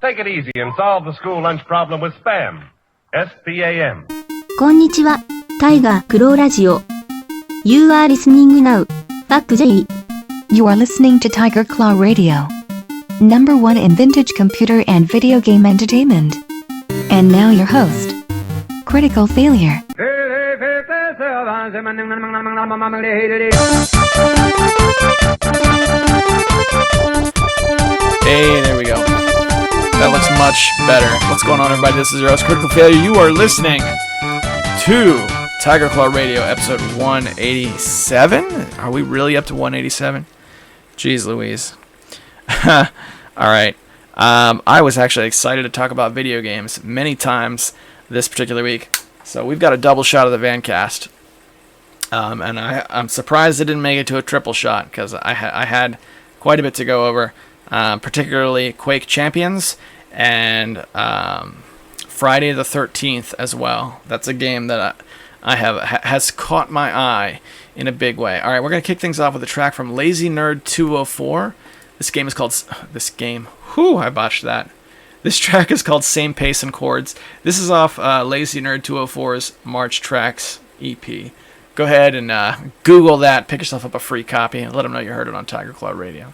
Take it easy and solve the school lunch problem with SPAM. S-P-A-M. こんにちは、タイガークローラジオ。You are listening now. バック J. You are listening to Tiger Claw Radio. Number one in vintage computer and video game entertainment. And now your host, Critical Failure. Hey, there we go. That looks much better. What's going on, everybody? This is your host, Critical Failure. You are listening to Tiger Claw Radio, episode 187. Are we really up to 187? Jeez Louise. All right. I was actually excited to talk about video games many times this particular week. So we've got a double shot of the Vancast. And I'm surprised it didn't make it to a triple shot because I had quite a bit to go over. Particularly Quake Champions and Friday the 13th as well. That's a game that has caught my eye in a big way. All right, we're going to kick things off with a track from Lazy Nerd 204. This track is called Same Pace and Chords. This is off Lazy Nerd 204's March Tracks EP. Go ahead and Google that, pick yourself up a free copy, and let them know you heard it on Tiger Claw Radio.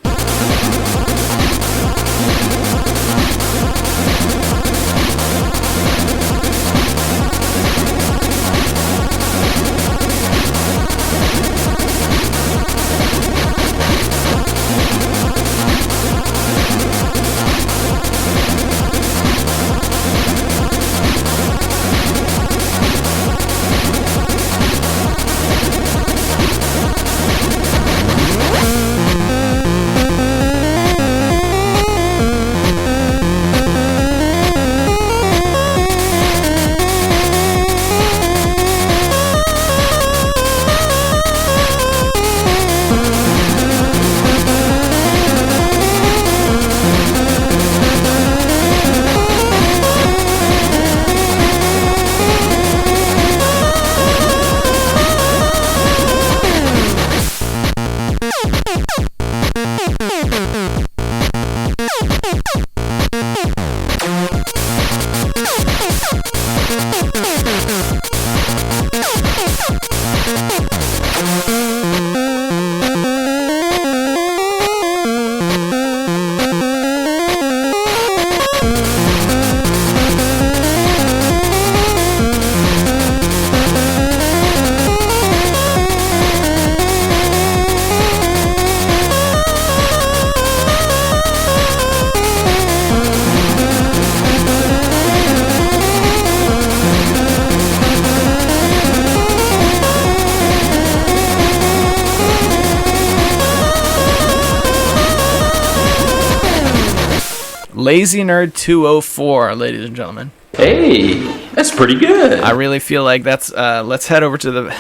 Lazy Nerd 204, ladies and gentlemen. Hey, that's pretty good. I really feel like that's, let's head over to the...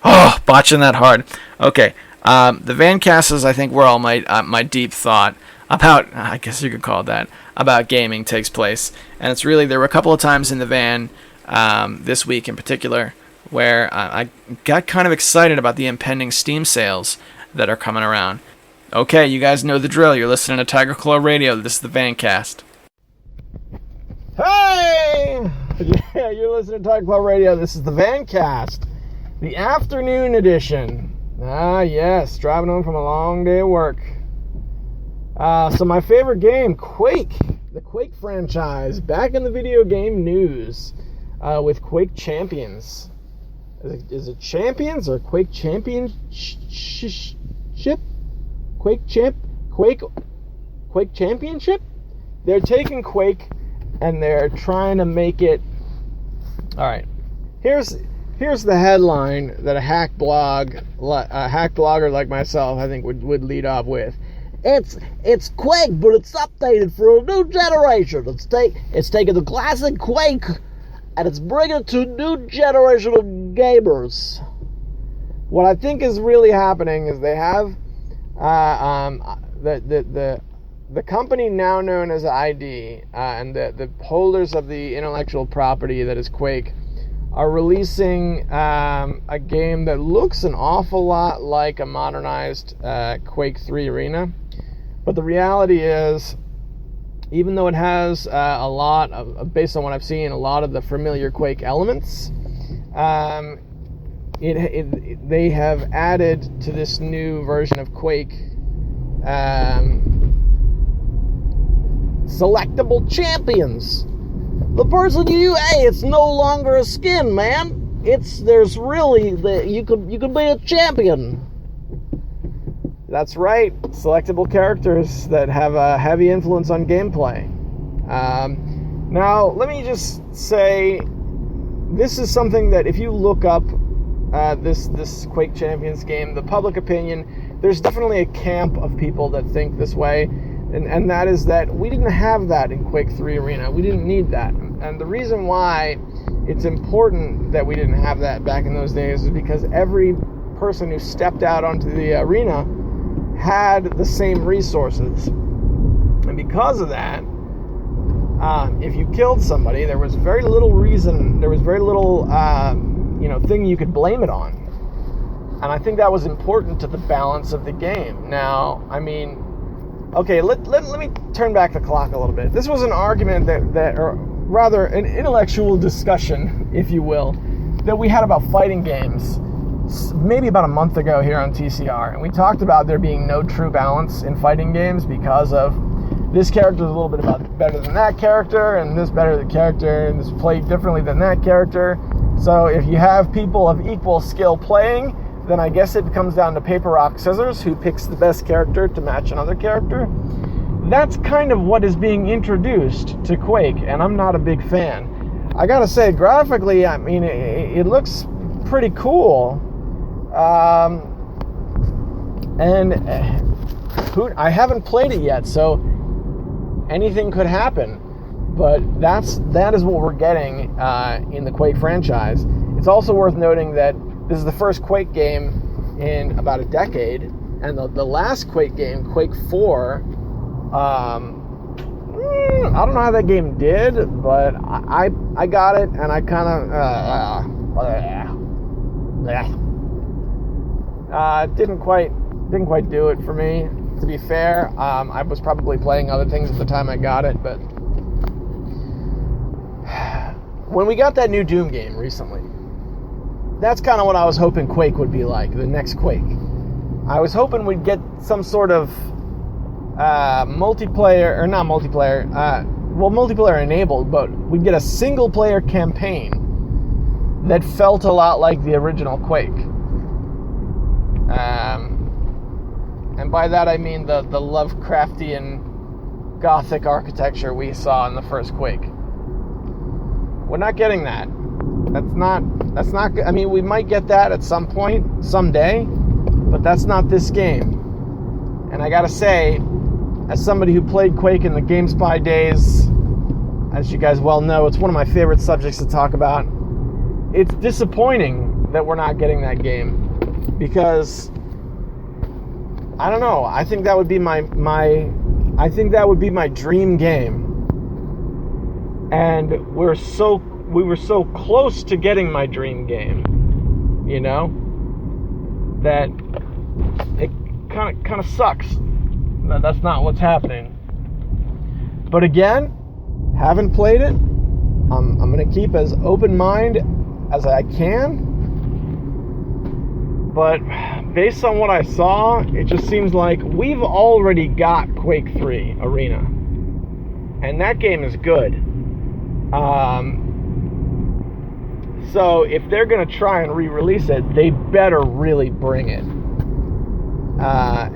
Oh, botching that hard. Okay, the Vancasters, I think, where all my deep thought about, I guess you could call it that, about gaming takes place. And it's really, there were a couple of times in the van, this week in particular, where I got kind of excited about the impending Steam sales that are coming around. Okay, you guys know the drill. You're listening to Tiger Claw Radio. This is the Vancast. Hey! Yeah, you're listening to Tiger Claw Radio. This is the Vancast. The afternoon edition. Ah, yes. Driving home from a long day of work. So my favorite game, Quake. The Quake franchise. Back in the video game news. With Quake Champions. Is it Champions or Quake Championship? Quake Championship? They're taking Quake and they're trying to make it... Alright, here's the headline that a hack blogger like myself, I think, would lead off with. It's Quake, but it's updated for a new generation. It's taking the classic Quake and it's bringing it to a new generation of gamers. What I think is really happening is they have the company now known as ID and the holders of the intellectual property that is Quake are releasing a game that looks an awful lot like a modernized Quake 3 Arena. But the reality is even though it has a lot of, based on what I've seen, a lot of the familiar Quake elements, they have added to this new version of Quake selectable champions. The person it's no longer a skin, man. There's really you could be a champion. That's right, selectable characters that have a heavy influence on gameplay. Now, let me just say, this is something that if you look up this Quake Champions game, the public opinion, there's definitely a camp of people that think this way, and that is that we didn't have that in Quake 3 Arena. We didn't need that. And the reason why it's important that we didn't have that back in those days is because every person who stepped out onto the arena had the same resources. And because of that, if you killed somebody, there was very little thing you could blame it on. And I think that was important to the balance of the game. Now, I mean, okay, let me turn back the clock a little bit. This was an argument or rather an intellectual discussion, if you will, that we had about fighting games maybe about a month ago here on TCR. And we talked about there being no true balance in fighting games because of this character is a little bit better than that character, and this better than character, and this played differently than that character. So if you have people of equal skill playing, then I guess it comes down to paper, rock, scissors, who picks the best character to match another character. That's kind of what is being introduced to Quake, and I'm not a big fan. I gotta say, graphically, I mean, it looks pretty cool. I haven't played it yet, so anything could happen. But that is what we're getting in the Quake franchise. It's also worth noting that this is the first Quake game in about a decade, and the last Quake game, Quake 4, I don't know how that game did, but I got it, and I kind of didn't quite do it for me. To be fair, I was probably playing other things at the time I got it, but when we got that new Doom game recently, that's kind of what I was hoping Quake would be like, the next Quake. I was hoping we'd get some sort of multiplayer enabled, but we'd get a single player campaign that felt a lot like the original Quake. And by that I mean the Lovecraftian Gothic architecture we saw in the first Quake. We're not getting that. That's not good. I mean, we might get that at some point, someday, but that's not this game. And I gotta say, as somebody who played Quake in the GameSpy days, as you guys well know, it's one of my favorite subjects to talk about. It's disappointing that we're not getting that game, because I don't know. I think that would be my dream game. And we were so close to getting my dream game, you know, that it kind of sucks. That's not what's happening. But again, haven't played it. I'm gonna keep as open mind as I can. But based on what I saw, it just seems like we've already got Quake 3 Arena, and that game is good. So if they're gonna try and re-release it, they better really bring it. I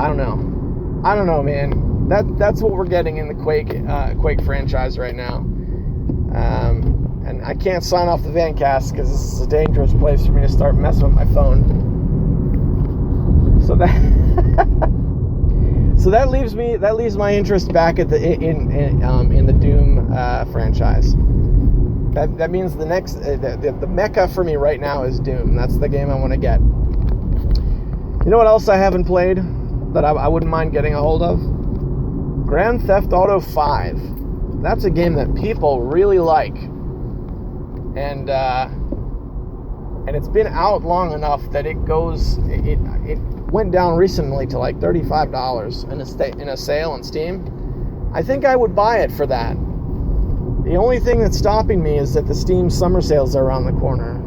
don't know, man. That's what we're getting in the Quake franchise right now. And I can't sign off the Vancast because this is a dangerous place for me to start messing with my phone. So that leaves my interest back at in the Doom franchise. That means the next the mecca for me right now is Doom. That's the game I want to get. You know what else I haven't played that I wouldn't mind getting a hold of? Grand Theft Auto 5. That's a game that people really like, and it's been out long enough that it went down recently to like $35 in a sale on Steam. I think I would buy it for that. The only thing that's stopping me is that the Steam summer sales are around the corner.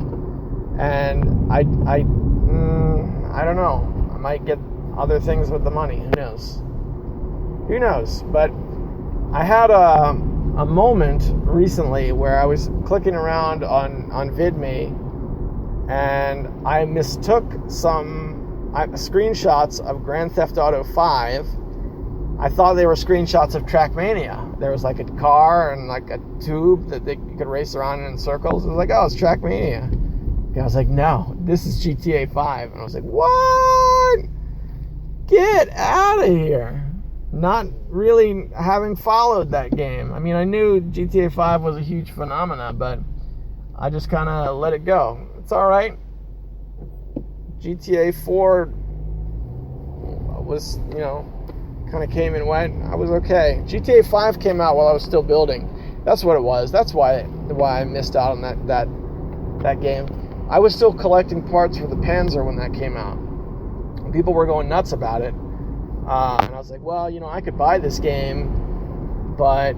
And I don't know. I might get other things with the money. Who knows? Who knows? But I had a moment recently where I was clicking around on VidMe, and I mistook some screenshots of Grand Theft Auto 5. I thought they were screenshots of Trackmania. There was like a car and like a tube that you could race around in circles. I was like, oh, it's Trackmania. And I was like, no, this is GTA 5. And I was like, what? Get out of here. Not really having followed that game. I mean, I knew GTA 5 was a huge phenomena, but I just kind of let it go. It's all right. GTA 4 was, kind of came and went. I was okay. GTA 5 came out while I was still building. That's what it was. That's why I missed out on that game. I was still collecting parts for the Panzer when that came out. And people were going nuts about it. And I was like, well, I could buy this game, but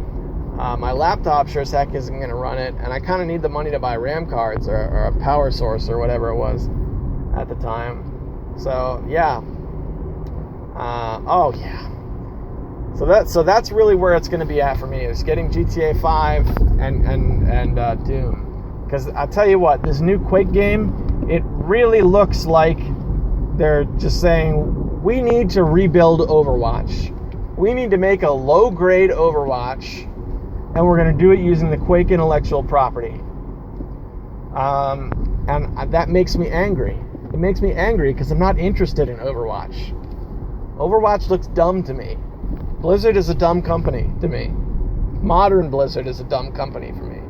my laptop sure as heck isn't going to run it, and I kind of need the money to buy RAM cards or a power source or whatever it was at the time. So, yeah. So that's really where it's going to be at for me, is getting GTA 5 and Doom. Because I'll tell you what, this new Quake game, it really looks like they're just saying, we need to rebuild Overwatch. We need to make a low-grade Overwatch, and we're going to do it using the Quake intellectual property. And that makes me angry. It makes me angry because I'm not interested in Overwatch. Overwatch looks dumb to me. Blizzard is a dumb company to me. Modern Blizzard is a dumb company for me.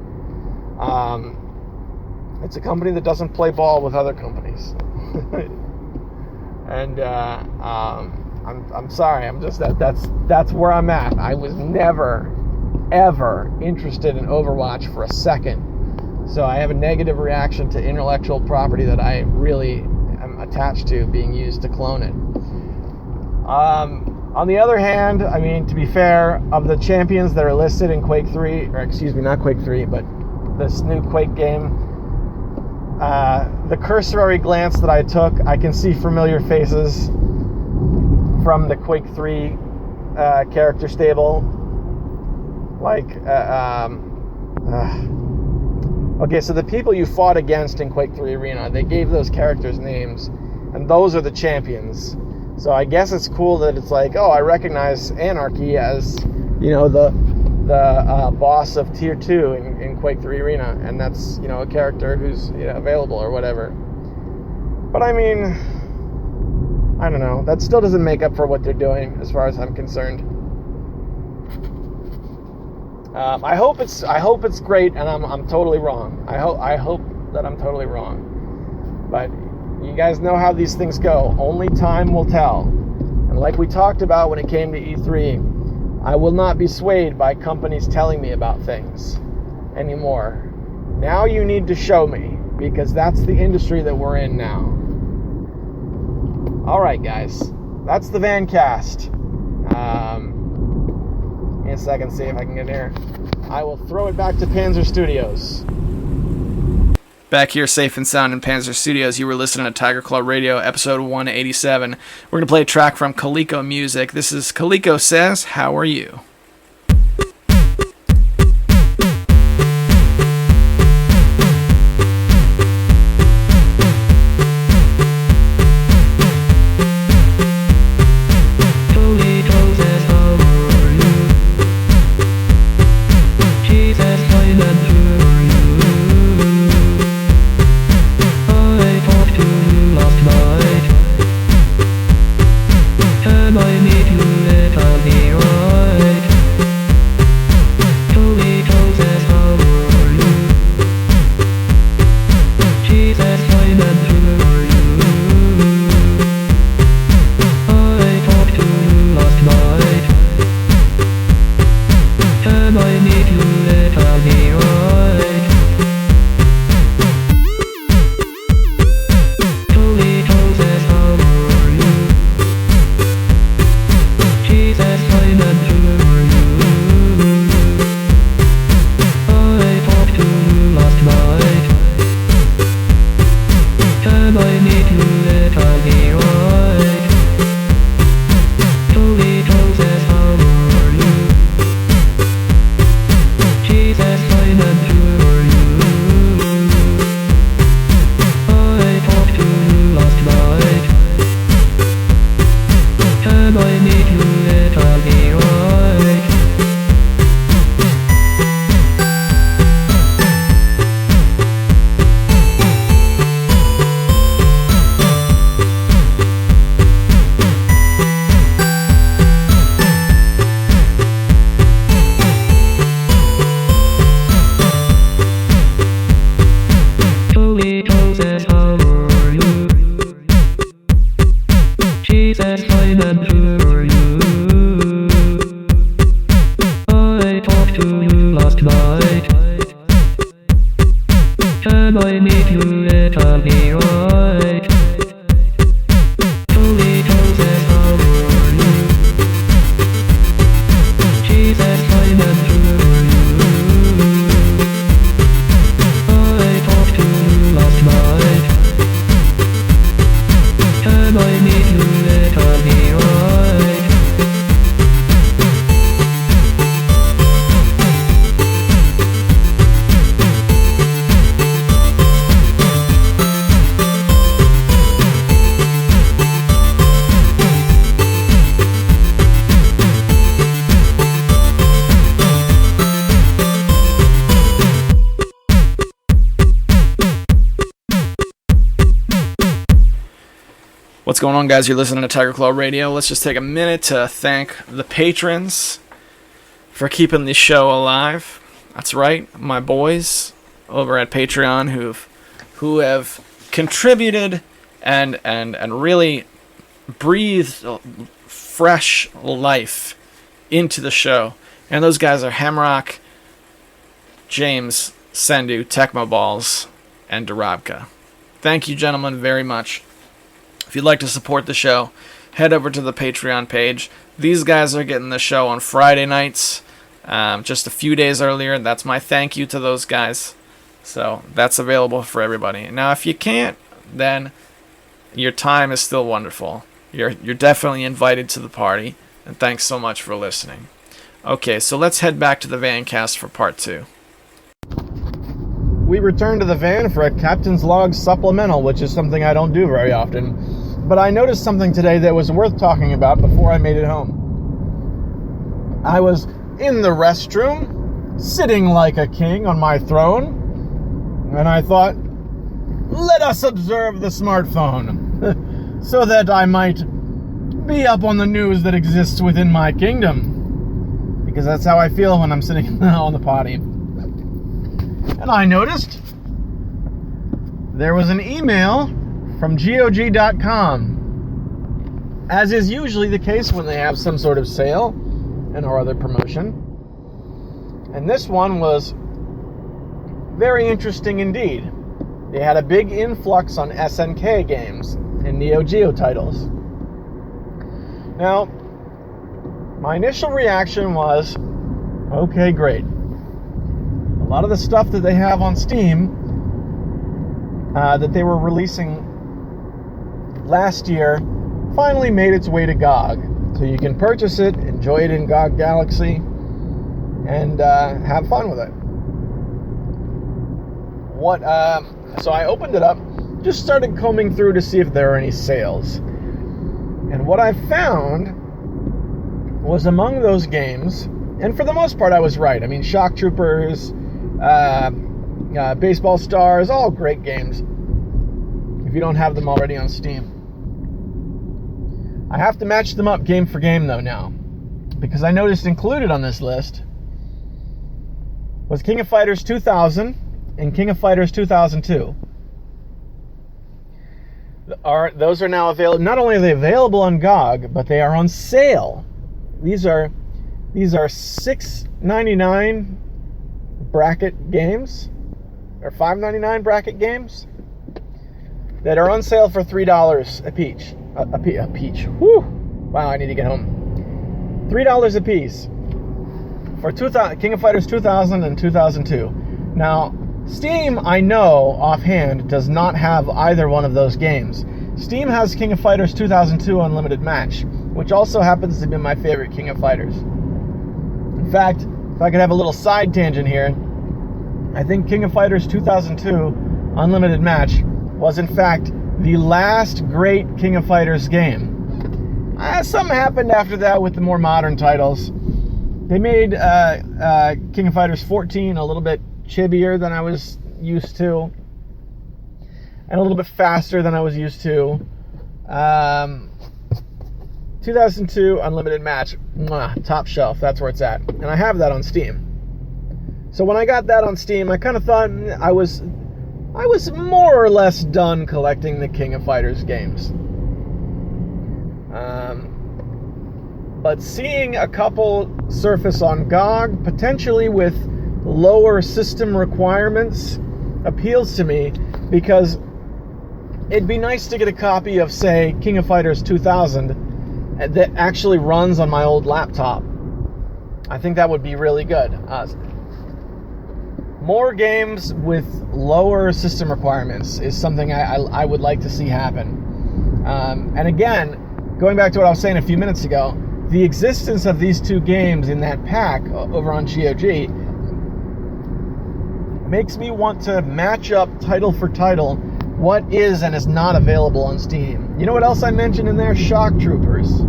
It's a company that doesn't play ball with other companies. And I'm sorry. I'm just that's where I'm at. I was never ever interested in Overwatch for a second. So I have a negative reaction to intellectual property that I really am attached to being used to clone it. On the other hand, I mean, to be fair, of the champions that are listed in Quake 3, or excuse me, not Quake 3, but this new Quake game, the cursory glance that I took, I can see familiar faces from the Quake 3 character stable. Okay, so the people you fought against in Quake 3 Arena, they gave those characters names, and those are the champions. So I guess it's cool that it's like, oh, I recognize Anarchy as, the boss of Tier 2 in Quake 3 Arena, and that's, a character who's, available or whatever. But I mean, I don't know. That still doesn't make up for what they're doing, as far as I'm concerned. I hope it's great, and I'm totally wrong. I hope that I'm totally wrong. But you guys know how these things go. Only time will tell. And like we talked about when it came to E3, I will not be swayed by companies telling me about things anymore. Now you need to show me, because that's the industry that we're in now. Alright guys, that's the Vancast. In a second, see if I can get here. I will throw it back to Panzer Studios. Back here, safe and sound in Panzer Studios, you were listening to Tiger Claw Radio, episode 187. We're going to play a track from Coleco Music. This is Coleco Says, How Are You? I need you, let me right. What's going on, guys? You're listening to Tiger Claw Radio. Let's just take a minute to thank the patrons for keeping the show alive. That's right, my boys over at Patreon who have contributed and really breathed fresh life into the show. And those guys are Hamrock, James, Sendu, Tecmo Balls, and Darabka. Thank you, gentlemen, very much. If you'd like to support the show, head over to the Patreon page. These guys are getting the show on Friday nights, just a few days earlier. That's my thank you to those guys. So that's available for everybody. Now, if you can't, then your time is still wonderful. You're definitely invited to the party, and thanks so much for listening. Okay, so let's head back to the Vancast for part 2. We returned to the van for a Captain's Log supplemental, which is something I don't do very often. But I noticed something today that was worth talking about before I made it home. I was in the restroom, sitting like a king on my throne, and I thought, let us observe the smartphone, so that I might be up on the news that exists within my kingdom. Because that's how I feel when I'm sitting on the potty. And I noticed there was an email from GOG.com, as is usually the case when they have some sort of sale and or other promotion. And this one was very interesting indeed. They had a big influx on SNK games and Neo Geo titles. Now, my initial reaction was, okay, great. A lot of the stuff that they have on Steam that they were releasing last year finally made its way to GOG. So you can purchase it, enjoy it in GOG Galaxy, and have fun with it. So I opened it up, just started combing through to see if there were any sales. And what I found was among those games, and for the most part I was right. I mean, Shock Troopers, Baseball Stars, all great games if you don't have them already on Steam. I have to match them up game for game though now, because I noticed included on this list was King of Fighters 2000 and King of Fighters 2002. Those are now available. Not only are they available on GOG, but they are on sale. These are $6.99 bracket games, or $5.99 bracket games that are on sale for $3 a piece. A peach. Whew! Wow, I need to get home. $3 a piece for King of Fighters 2000 and 2002. Now, Steam, I know offhand, does not have either one of those games. Steam has King of Fighters 2002 Unlimited Match, which also happens to be my favorite King of Fighters. In fact, if I could have a little side tangent here, I think King of Fighters 2002 Unlimited Match was in fact the last great King of Fighters game. Something happened after that with the more modern titles. They made King of Fighters 14 a little bit chibier than I was used to, and a little bit faster than I was used to. 2002 Unlimited Match, top shelf, that's where it's at. And I have that on Steam. So when I got that on Steam, I kind of thought I was more or less done collecting the King of Fighters games. But seeing a couple surface on GOG, potentially with lower system requirements, appeals to me, because it'd be nice to get a copy of, say, King of Fighters 2000 that actually runs on my old laptop. I think that would be really good. More games with lower system requirements is something I would like to see happen. And again, going back to what I was saying a few minutes ago, the existence of these two games in that pack over on GOG makes me want to match up title for title what is and is not available on Steam. You know what else I mentioned in there? Shock Troopers.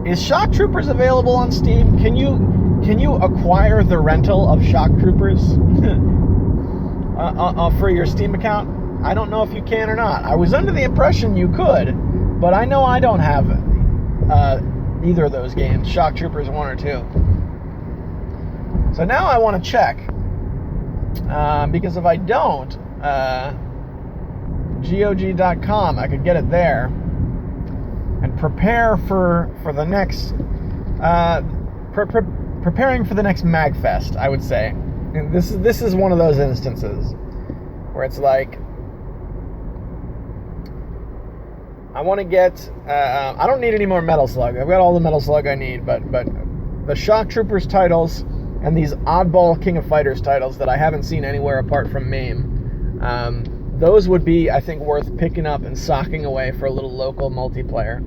Is Shock Troopers available on Steam? Can you acquire the rental of Shock Troopers for your Steam account? I don't know if you can or not. I was under the impression you could, but I know I don't have either of those games, Shock Troopers 1 or 2. So now I want to check, because if I don't, GOG.com, I could get it there and prepare for the next, preparing for the next MagFest, I would say. And this is one of those instances where it's like, I want to get, I don't need any more Metal Slug. I've got all the Metal Slug I need, but the Shock Troopers titles and these oddball King of Fighters titles that I haven't seen anywhere apart from MAME, those would be, I think, worth picking up and socking away for a little local multiplayer.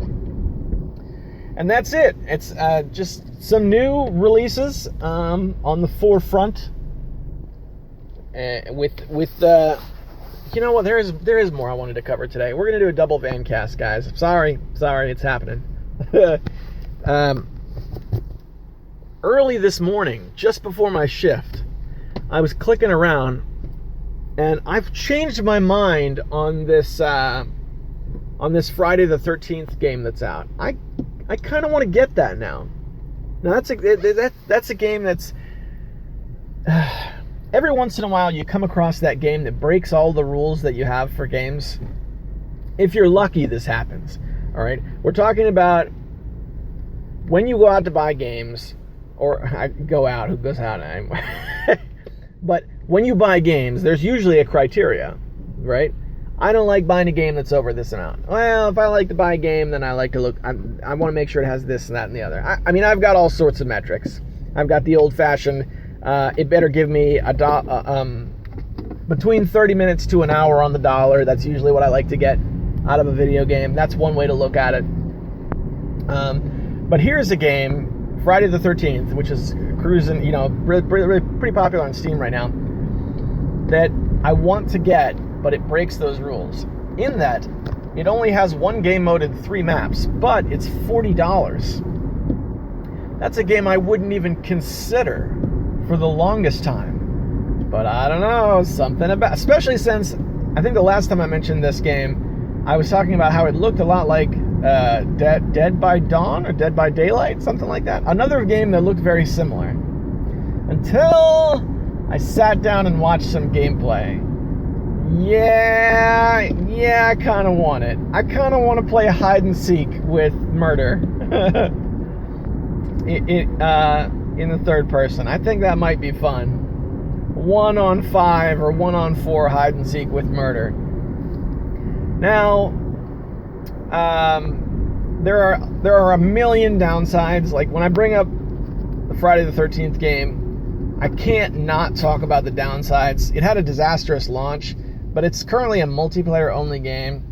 And that's it. It's just some new releases on the forefront. With you know what? There is more I wanted to cover today. We're gonna do a double van cast, guys. Sorry, it's happening. Early this morning, just before my shift, I was clicking around, and I've changed my mind on this Friday the 13th game that's out. I kind of want to get that now. Now that's a game that's every once in a while you come across that game that breaks all the rules that you have for games. If you're lucky, this happens. All right, we're talking about when you go out to buy games, or I go out. Who goes out? But when you buy games, there's usually a criteria, right? I don't like buying a game that's over this amount. Well, if I like to buy a game, then I like to look. I want to make sure it has this and that and the other. I mean, I've got all sorts of metrics. I've got the old-fashioned. It better give me between 30 minutes to an hour on the dollar. That's usually what I like to get out of a video game. That's one way to look at it. But here's a game, Friday the 13th, which is cruising, pretty popular on Steam right now, that I want to get, but it breaks those rules. In that, it only has one game mode and 3 maps, but it's $40. That's a game I wouldn't even consider for the longest time. But I don't know, something about, especially since I think the last time I mentioned this game, I was talking about how it looked a lot like Dead by Dawn or Dead by Daylight, something like that. Another game that looked very similar. Until I sat down and watched some gameplay. Yeah, I kind of want it. I kind of want to play hide and seek with murder. In the third person. I think that might be fun. 1-on-5 or 1-on-4 hide and seek with murder. Now, there are a million downsides. Like when I bring up the Friday the 13th game, I can't not talk about the downsides. It had a disastrous launch, but it's currently a multiplayer only game.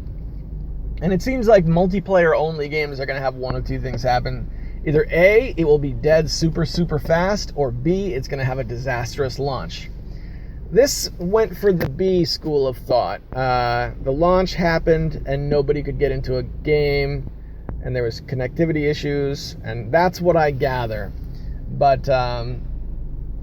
And it seems like multiplayer only games are going to have one of two things happen. Either A, it will be dead super fast, or B, it's going to have a disastrous launch. This went for the B school of thought. The launch happened and nobody could get into a game, and there was connectivity issues, and that's what I gather. But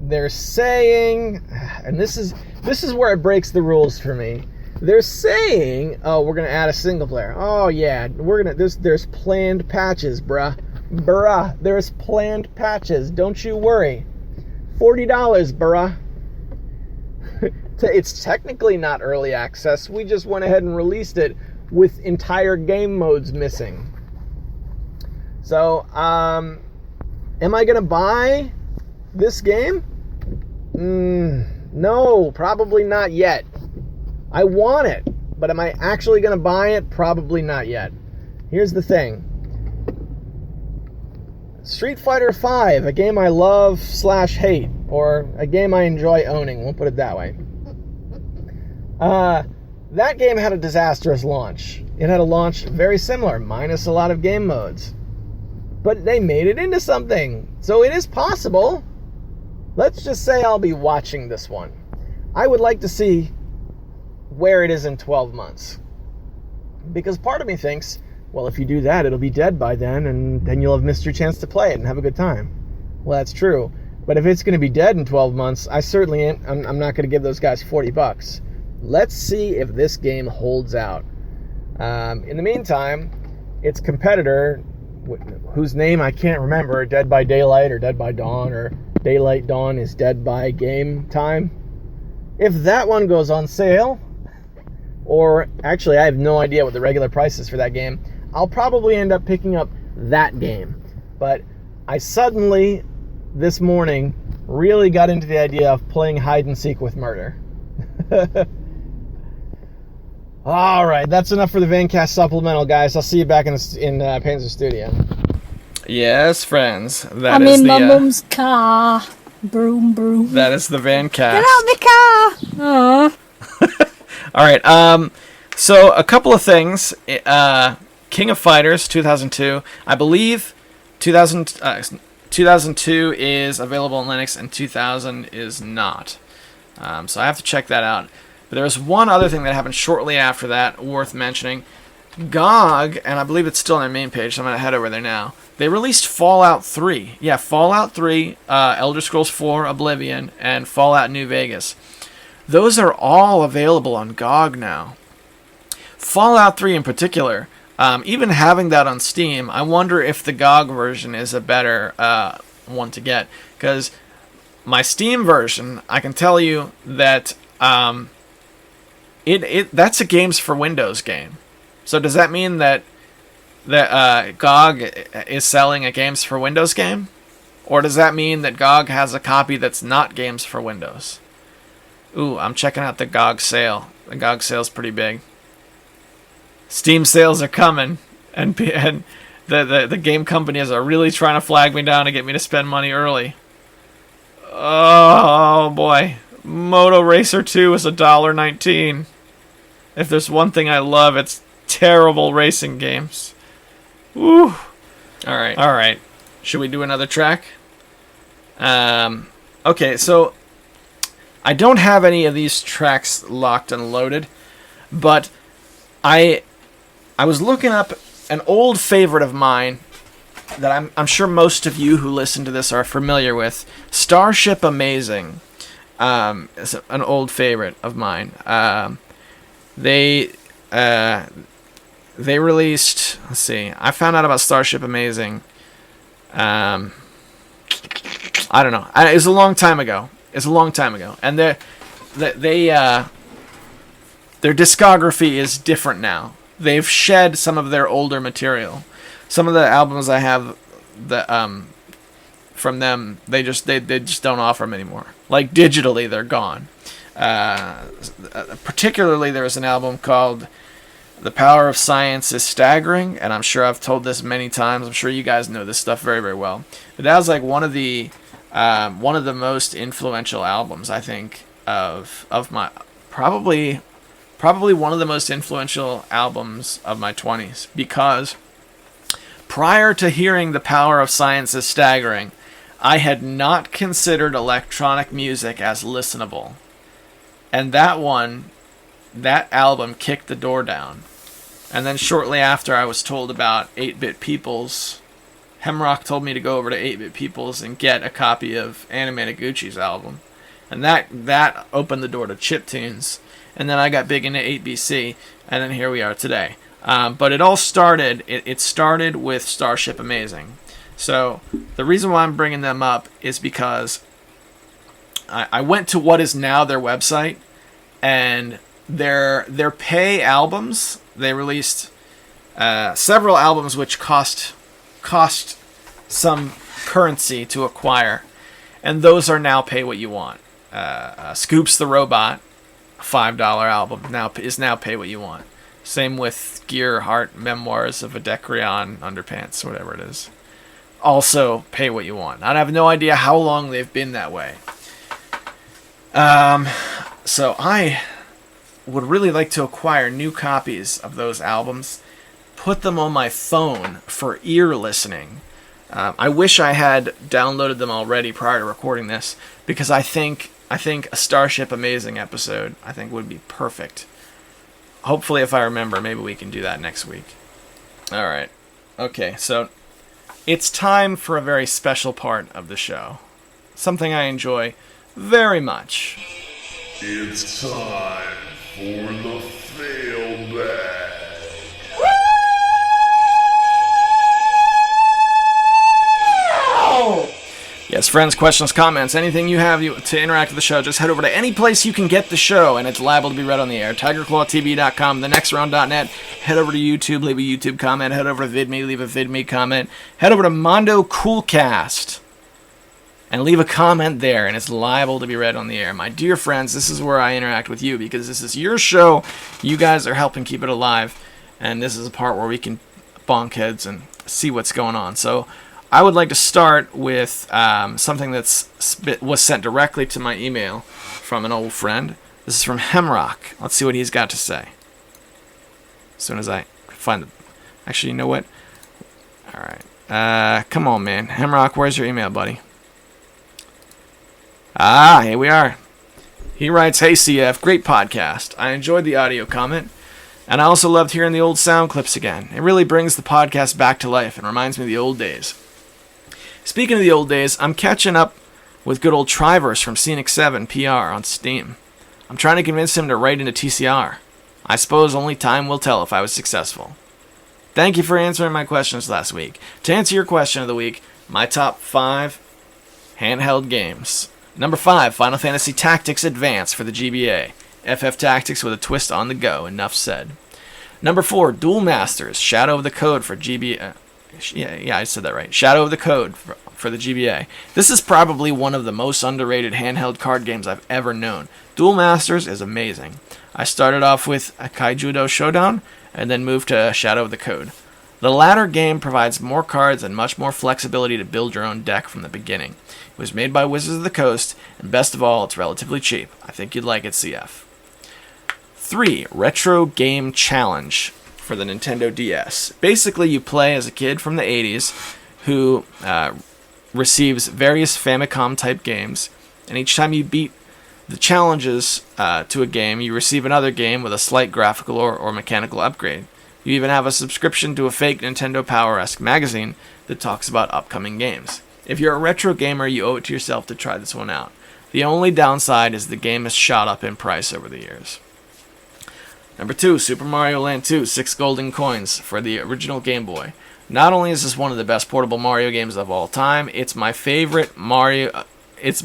they're saying, and this is where it breaks the rules for me. They're saying, oh, we're going to add a single player. Oh yeah, there's planned patches, bruh, there's planned patches. Don't you worry. $40, bruh. It's technically not early access. We just went ahead and released it with entire game modes missing. So, am I going to buy this game? No, probably not yet. I want it, but am I actually going to buy it? Probably not yet. Here's the thing. Street Fighter V, a game I love / hate, or a game I enjoy owning, we'll put it that way. That game had a disastrous launch. It had a launch very similar, minus a lot of game modes. But they made it into something, so it is possible. Let's just say I'll be watching this one. I would like to see where it is in 12 months. Because part of me thinks, well, if you do that, it'll be dead by then, and then you'll have missed your chance to play it and have a good time. Well, that's true. But if it's going to be dead in 12 months, I certainly I'm not going to give those guys $40. let's see if this game holds out. In the meantime, its competitor, whose name I can't remember, Dead by Daylight or Dead by Dawn or Daylight Dawn is Dead by Game Time. If that one goes on sale, or actually I have no idea what the regular price is for that game, I'll probably end up picking up that game. But I suddenly, this morning, really got into the idea of playing hide and seek with murder. All right, that's enough for the Vancast supplemental, guys. I'll see you back in Panzer Studio. Yes, friends. I'm in my mum's car. Broom, broom. That is the Vancast. Get out the car! Aww. All right. So a couple of things. King of Fighters 2002. I believe 2002 is available on Linux and 2000 is not. So I have to check that out. But there was one other thing that happened shortly after that worth mentioning. GOG, and I believe it's still on their main page, so I'm going to head over there now. They released Fallout 3. Yeah, Fallout 3, Elder Scrolls 4, Oblivion, and Fallout New Vegas. Those are all available on GOG now. Fallout 3 in particular, even having that on Steam, I wonder if the GOG version is a better one to get. Because my Steam version, I can tell you that that's a Games for Windows game. So does that mean that GOG is selling a Games for Windows game? Or does that mean that GOG has a copy that's not Games for Windows? Ooh, I'm checking out the GOG sale. The GOG sale's pretty big. Steam sales are coming, and the game companies are really trying to flag me down to get me to spend money early. Oh boy, Moto Racer 2 is $1.19. If there's one thing I love, it's terrible racing games. Woo! All right. Should we do another track? Okay, so I don't have any of these tracks locked and loaded, but I was looking up an old favorite of mine that I'm sure most of you who listen to this are familiar with. Starship Amazing is an old favorite of mine. They released, let's see, I found out about Starship Amazing, I don't know, it was a long time ago, and their discography is different now. They've shed some of their older material. Some of the albums I have from them, they just don't offer them anymore. Like digitally, they're gone. Particularly, there was an album called "The Power of Science is Staggering," and I'm sure I've told this many times. I'm sure you guys know this stuff very, very well. But that was like one of the most influential albums, I think, of my probably one of the most influential albums of my 20s, because prior to hearing "The Power of Science is Staggering," I had not considered electronic music as listenable. And that album kicked the door down. And then shortly after, I was told about 8-Bit Peoples. Hemrock told me to go over to 8-Bit Peoples and get a copy of Anime Noguchi's album. And that opened the door to chiptunes. And then I got big into 8BC, and then here we are today. But it all started, it started with Starship Amazing. So the reason why I'm bringing them up is because I went to what is now their website, and their pay albums, they released several albums which cost some currency to acquire, and those are now pay what you want. Scoops the Robot, $5 album, is now pay what you want. Same with Gear Heart Memoirs of a Decreon Underpants, whatever it is. Also pay what you want. I have no idea how long they've been that way. So I would really like to acquire new copies of those albums, put them on my phone for ear listening. I wish I had downloaded them already prior to recording this, because I think a Starship Amazing episode, I think, would be perfect. Hopefully, if I remember, maybe we can do that next week. All right. Okay, so it's time for a very special part of the show. Something I enjoy very much. It's time for the fail bag. Yes, friends, questions, comments, anything you have to interact with the show, just head over to any place you can get the show, and it's liable to be read on the air. TigerClawTV.com, thenextround.net. Head over to YouTube, leave a YouTube comment. Head over to VidMe, leave a VidMe comment. Head over to Mondo Coolcast and leave a comment there, and it's liable to be read on the air. My dear friends, this is where I interact with you, because this is your show. You guys are helping keep it alive, and this is a part where we can bonk heads and see what's going on. So I would like to start with something was sent directly to my email from an old friend. This is from Hemrock. Let's see what he's got to say. As soon as I find the... Actually, you know what? All right. Come on, man. Hemrock, where's your email, buddy? Ah, here we are. He writes, "Hey, CF, great podcast. I enjoyed the audio comment, and I also loved hearing the old sound clips again. It really brings the podcast back to life and reminds me of the old days. Speaking of the old days, I'm catching up with good old Triverse from Scenic 7 PR on Steam. I'm trying to convince him to write into TCR. I suppose only time will tell if I was successful. Thank you for answering my questions last week. To answer your question of the week, my top 5 handheld games. Number 5, Final Fantasy Tactics Advance for the GBA. FF Tactics with a twist on the go, enough said. Number 4, Duel Masters, Shadow of the Code for GBA. Yeah, I said that right. Shadow of the Code for the GBA. This is probably one of the most underrated handheld card games I've ever known. Duel Masters is amazing. I started off with a Kaijudo Showdown and then moved to Shadow of the Code. The latter game provides more cards and much more flexibility to build your own deck from the beginning. It was made by Wizards of the Coast, and best of all, it's relatively cheap. I think you'd like it, CF. 3, Retro Game Challenge for the Nintendo DS. Basically, you play as a kid from the 80s who receives various Famicom-type games, and each time you beat the challenges to a game, you receive another game with a slight graphical or mechanical upgrade. You even have a subscription to a fake Nintendo Power-esque magazine that talks about upcoming games. If you're a retro gamer, you owe it to yourself to try this one out. The only downside is the game has shot up in price over the years. Number 2, Super Mario Land 2, 6 golden coins for the original Game Boy. Not only is this one of the best portable Mario games of all time, it's my favorite Mario. It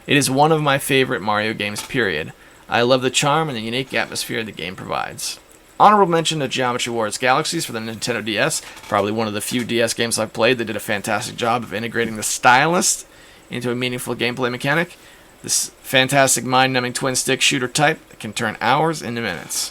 is one of my favorite Mario games, period. I love the charm and the unique atmosphere the game provides. Honorable mention to Geometry Wars Galaxies for the Nintendo DS, probably one of the few DS games I've played that did a fantastic job of integrating the stylus into a meaningful gameplay mechanic. This fantastic mind-numbing twin-stick shooter type can turn hours into minutes.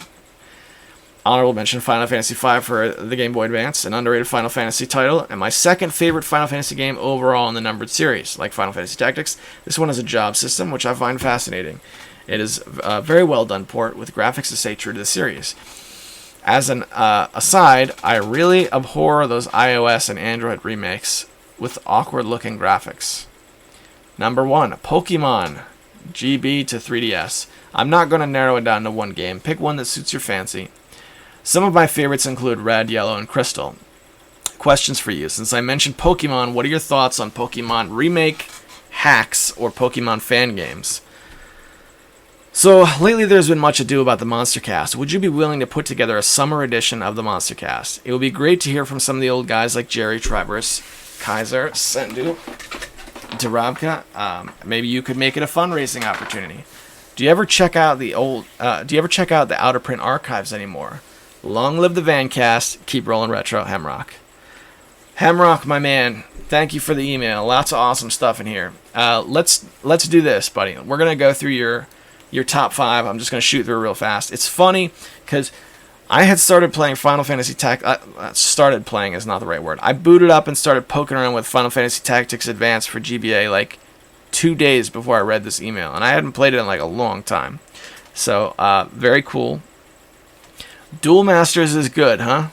Honorable mention Final Fantasy V for the Game Boy Advance, an underrated Final Fantasy title, and my second favorite Final Fantasy game overall in the numbered series. Like Final Fantasy Tactics, this one has a job system, which I find fascinating. It is a very well done port with graphics to stay true to the series. As an aside, I really abhor those iOS and Android remakes with awkward-looking graphics. Number 1, Pokemon GB to 3DS. I'm not going to narrow it down to one game. Pick one that suits your fancy. Some of my favorites include Red, Yellow, and Crystal. Questions for you. Since I mentioned Pokemon, what are your thoughts on Pokemon remake, hacks, or Pokemon fan games? So, lately there's been much ado about the Monster Cast. Would you be willing to put together a summer edition of the Monster Cast? It would be great to hear from some of the old guys like Jerry, Triverse, Kaiser, Sendu, Darabka. Maybe you could make it a fundraising opportunity. Do you ever check out the out of print archives anymore? Long live the Vancast. Keep rolling retro, Hemrock. Hemrock, my man. Thank you for the email. Lots of awesome stuff in here. Let's do this, buddy. We're gonna go through your top 5. I'm just going to shoot through real fast. It's funny because I had started playing Final Fantasy Tactics. Started playing is not the right word. I booted up and started poking around with Final Fantasy Tactics Advance for GBA like 2 days before I read this email. And I hadn't played it in like a long time. So, very cool. Duel Masters is good, huh?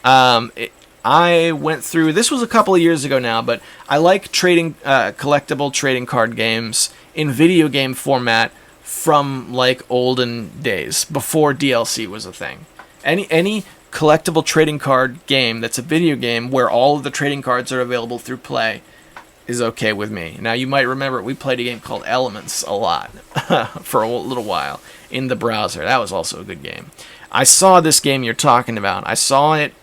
I went through... This was a couple of years ago now, but I like trading collectible trading card games in video game format from like olden days before DLC was a thing. Any collectible trading card game that's a video game where all of the trading cards are available through play is okay with me. Now you might remember we played a game called Elements a lot for a little while. in the browser. That was also a good game. I saw this game you're talking about. I saw it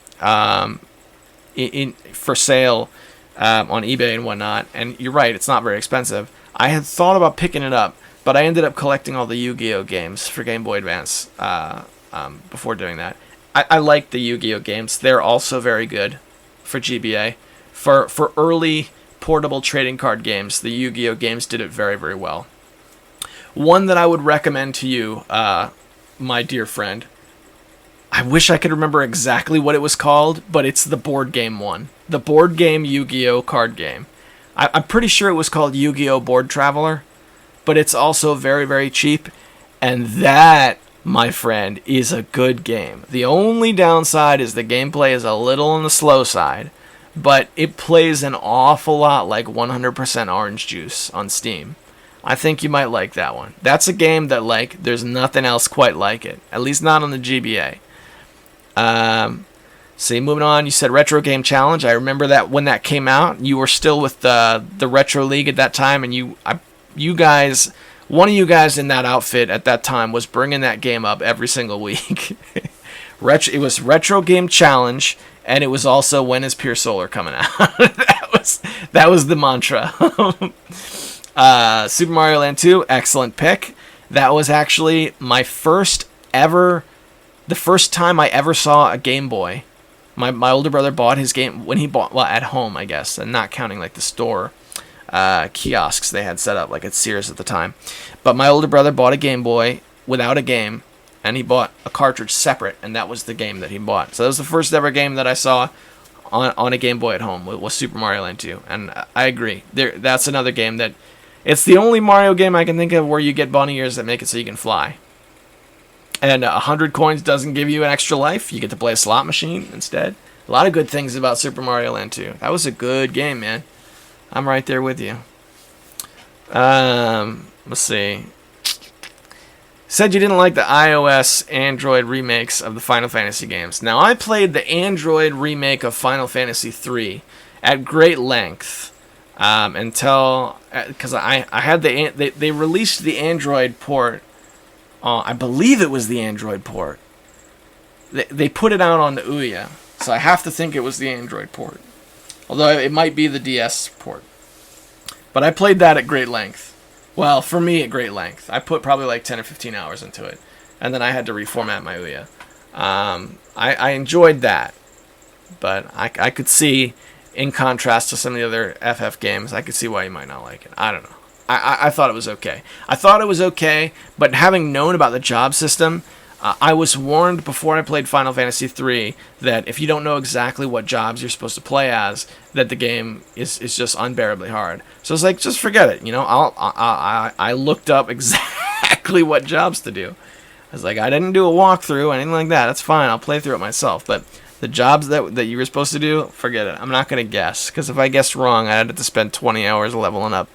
for sale on eBay and whatnot. And you're right, it's not very expensive. I had thought about picking it up, but I ended up collecting all the Yu-Gi-Oh games for Game Boy Advance before doing that. I like the Yu-Gi-Oh games. They're also very good for GBA. For early portable trading card games, the Yu-Gi-Oh games did it very, very well. One that I would recommend to you, my dear friend, I wish I could remember exactly what it was called, but it's the board game one. The board game Yu-Gi-Oh card game. I'm pretty sure it was called Yu-Gi-Oh! Board Traveler, but it's also very, very cheap, and that, my friend, is a good game. The only downside is the gameplay is a little on the slow side, but it plays an awful lot like 100% Orange Juice on Steam. I think you might like that one. That's a game that, like, there's nothing else quite like it, at least not on the GBA. See, moving on, you said Retro Game Challenge. I remember that when that came out, you were still with the Retro League at that time, and you guys, one of you guys in that outfit at that time was bringing that game up every single week. It was Retro Game Challenge, and it was also when is Pure Solar coming out. that was the mantra. Super Mario Land 2, excellent pick. That was actually my first ever, the first time I ever saw a Game Boy. My older brother bought his game when he bought, well, at home, I guess, and not counting like the store kiosks they had set up, like at Sears at the time. But my older brother bought a Game Boy without a game, and he bought a cartridge separate, and that was the game that he bought. So that was the first ever game that I saw on a Game Boy at home, was Super Mario Land 2. And I agree. That's another game that, it's the only Mario game I can think of where you get bunny ears that make it so you can fly. And 100 coins doesn't give you an extra life. You get to play a slot machine instead. A lot of good things about Super Mario Land 2. That was a good game, man. I'm right there with you. Let's see. Said you didn't like the iOS Android remakes of the Final Fantasy games. Now, I played the Android remake of Final Fantasy 3 at great length until, because I had they released the Android port. I believe it was the Android port. They put it out on the Ouya, so I have to think it was the Android port. Although it might be the DS port. But I played that at great length. Well, for me, at great length. I put probably like 10 or 15 hours into it. And then I had to reformat my Ouya. I enjoyed that. But I could see, in contrast to some of the other FF games, I could see why you might not like it. I don't know. I thought it was okay. I thought it was okay, but having known about the job system, I was warned before I played Final Fantasy III that if you don't know exactly what jobs you're supposed to play as, that the game is just unbearably hard. So it's like, just forget it. You know, I looked up exactly what jobs to do. I was like, I didn't do a walkthrough or anything like that. That's fine. I'll play through it myself. But the jobs that you were supposed to do, forget it. I'm not going to guess, because if I guessed wrong, I'd have to spend 20 hours leveling up,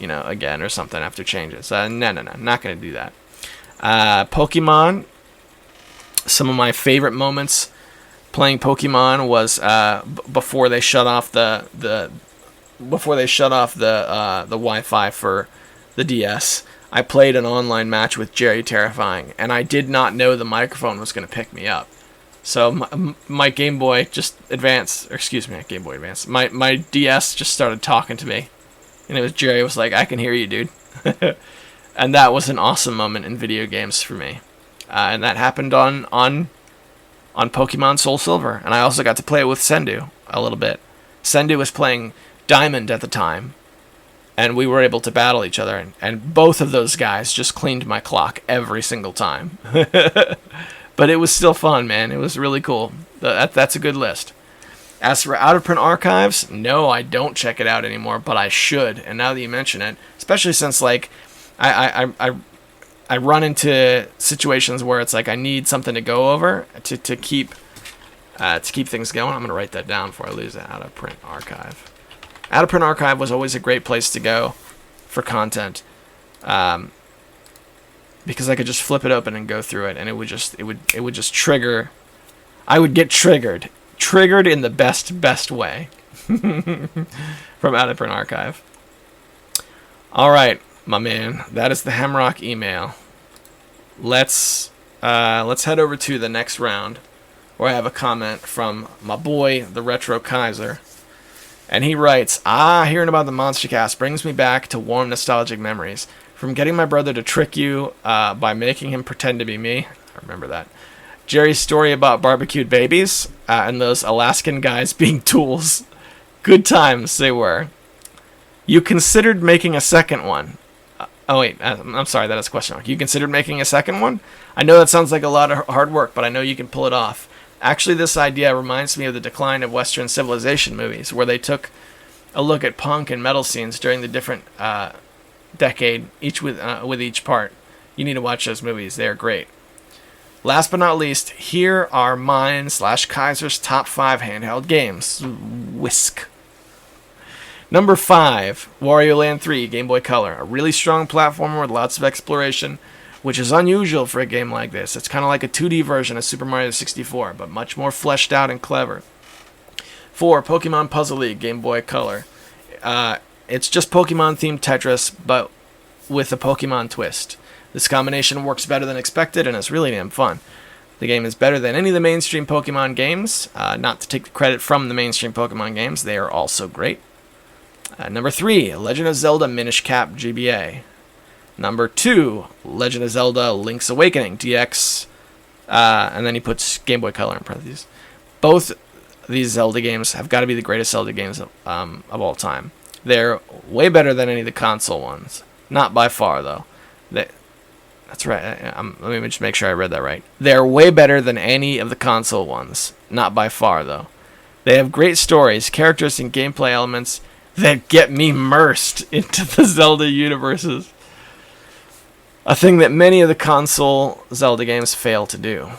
you know, again or something after changes. So no, not going to do that. Pokemon. Some of my favorite moments playing Pokemon was before they shut off the Wi-Fi for the DS. I played an online match with Jerry Terrifying, and I did not know the microphone was going to pick me up. So my Game Boy Advance, my DS just started talking to me, and it was Jerry was like, "I can hear you, dude," and that was an awesome moment in video games for me. And that happened on Pokemon Soul Silver. And I also got to play it with Sendu a little bit. Sendu was playing Diamond at the time. And we were able to battle each other. And both of those guys just cleaned my clock every single time. But it was still fun, man. It was really cool. That's a good list. As for out-of-print archives, no, I don't check it out anymore. But I should. And now that you mention it, especially since, like, I run into situations where it's like I need something to go over to keep things going. I'm going to write that down before I lose it. Out of print archive. Out of print archive was always a great place to go for content, because I could just flip it open and go through it, and it would just trigger. I would get triggered in the best way from out of print archive. All right. My man, that is the Hemrock email. let's head over to the next round, where I have a comment from my boy, the Retro Kaiser. And he writes, hearing about the Monster Cast brings me back to warm nostalgic memories. From getting my brother to trick you by making him pretend to be me. I remember that. Jerry's story about barbecued babies and those Alaskan guys being tools. Good times they were. You considered making a second one. I'm sorry, that is a question mark. You considered making a second one? I know that sounds like a lot of hard work, but I know you can pull it off. Actually, this idea reminds me of the decline of Western civilization movies, where they took a look at punk and metal scenes during the different decade, each with each part. You need to watch those movies. They are great. Last but not least, here are mine/Kaiser's top 5 handheld games. Whisk. Number 5, Wario Land 3, Game Boy Color. A really strong platformer with lots of exploration, which is unusual for a game like this. It's kind of like a 2D version of Super Mario 64, but much more fleshed out and clever. 4, Pokemon Puzzle League, Game Boy Color. It's just Pokemon-themed Tetris, but with a Pokemon twist. This combination works better than expected, and it's really damn fun. The game is better than any of the mainstream Pokemon games. Not to take the credit from the mainstream Pokemon games, they are also great. Number 3, Legend of Zelda Minish Cap GBA. Number 2, Legend of Zelda Link's Awakening DX. And then he puts Game Boy Color in parentheses. Both these Zelda games have got to be the greatest Zelda games of all time. They're way better than any of the console ones. Not by far, though. That's right. Let me just make sure I read that right. They're way better than any of the console ones. Not by far, though. They have great stories, characters, and gameplay elements that get me immersed into the Zelda universes. A thing that many of the console Zelda games fail to do.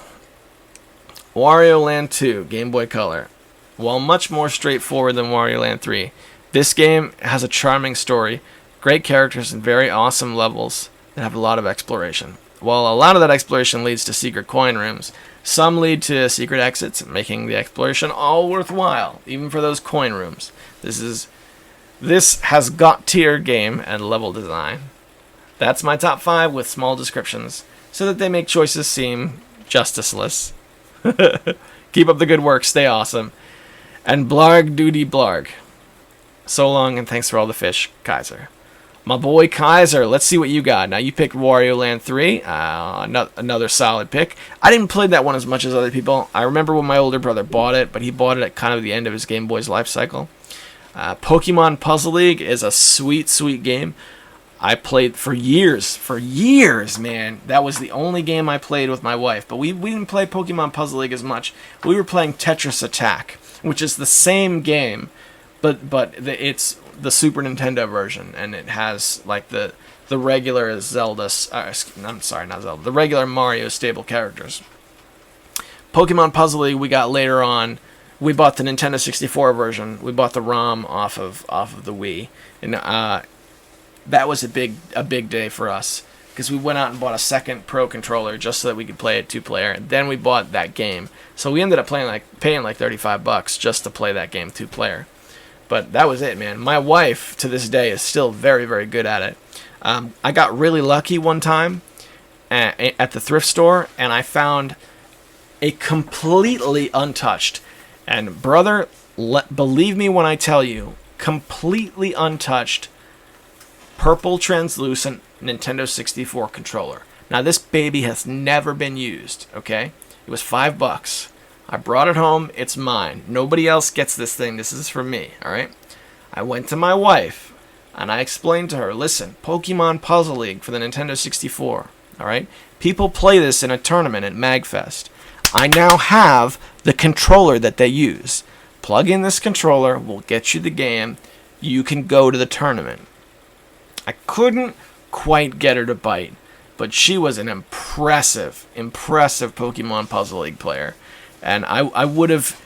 Wario Land 2, Game Boy Color. While much more straightforward than Wario Land 3, this game has a charming story, great characters, and very awesome levels that have a lot of exploration. While a lot of that exploration leads to secret coin rooms, some lead to secret exits, making the exploration all worthwhile, even for those coin rooms. This has got tier game and level design. That's my top 5 with small descriptions, so that they make choices seem justiceless. Keep up the good work, stay awesome. And blarg doody blarg. So long, and thanks for all the fish, Kaiser. My boy Kaiser, let's see what you got. Now, you picked Wario Land 3, another solid pick. I didn't play that one as much as other people. I remember when my older brother bought it, but he bought it at kind of the end of his Game Boy's life cycle. Pokemon Puzzle League is a sweet, sweet game. I played for years, man. That was the only game I played with my wife. But we didn't play Pokemon Puzzle League as much. We were playing Tetris Attack, which is the same game, but it's the Super Nintendo version, and it has like the regular Zelda. I'm sorry, not Zelda. The regular Mario stable characters. Pokemon Puzzle League we got later on. We bought the Nintendo 64 version. We bought the ROM off of the Wii, and that was a big day for us because we went out and bought a second Pro controller just so that we could play it 2-player, and then we bought that game. So we ended up paying like $35 just to play that game 2-player. But that was it, man. My wife to this day is still very, very good at it. I got really lucky one time at the thrift store, and I found a completely untouched, and brother, believe me when I tell you, completely untouched purple translucent Nintendo 64 controller. Now this baby has never been used, okay? It was $5. I brought it home, it's mine. Nobody else gets this thing, this is for me, alright? I went to my wife, and I explained to her, listen, Pokemon Puzzle League for the Nintendo 64, alright? People play this in a tournament at MagFest. I now have the controller that they use. Plug in this controller, we'll get you the game, you can go to the tournament. I couldn't quite get her to bite, but she was an impressive Pokemon Puzzle League player. And I would have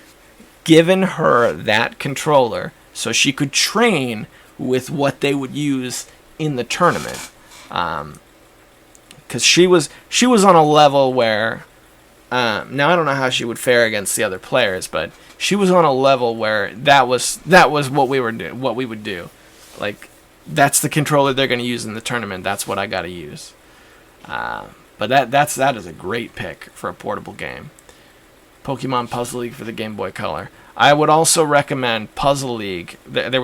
given her that controller so she could train with what they would use in the tournament. Because she was on a level where, now I don't know how she would fare against the other players, but she was on a level where that was what we would do. Like, that's the controller they're going to use in the tournament. That's what I got to use. But that is a great pick for a portable game. Pokemon Puzzle League for the Game Boy Color. I would also recommend Puzzle League. They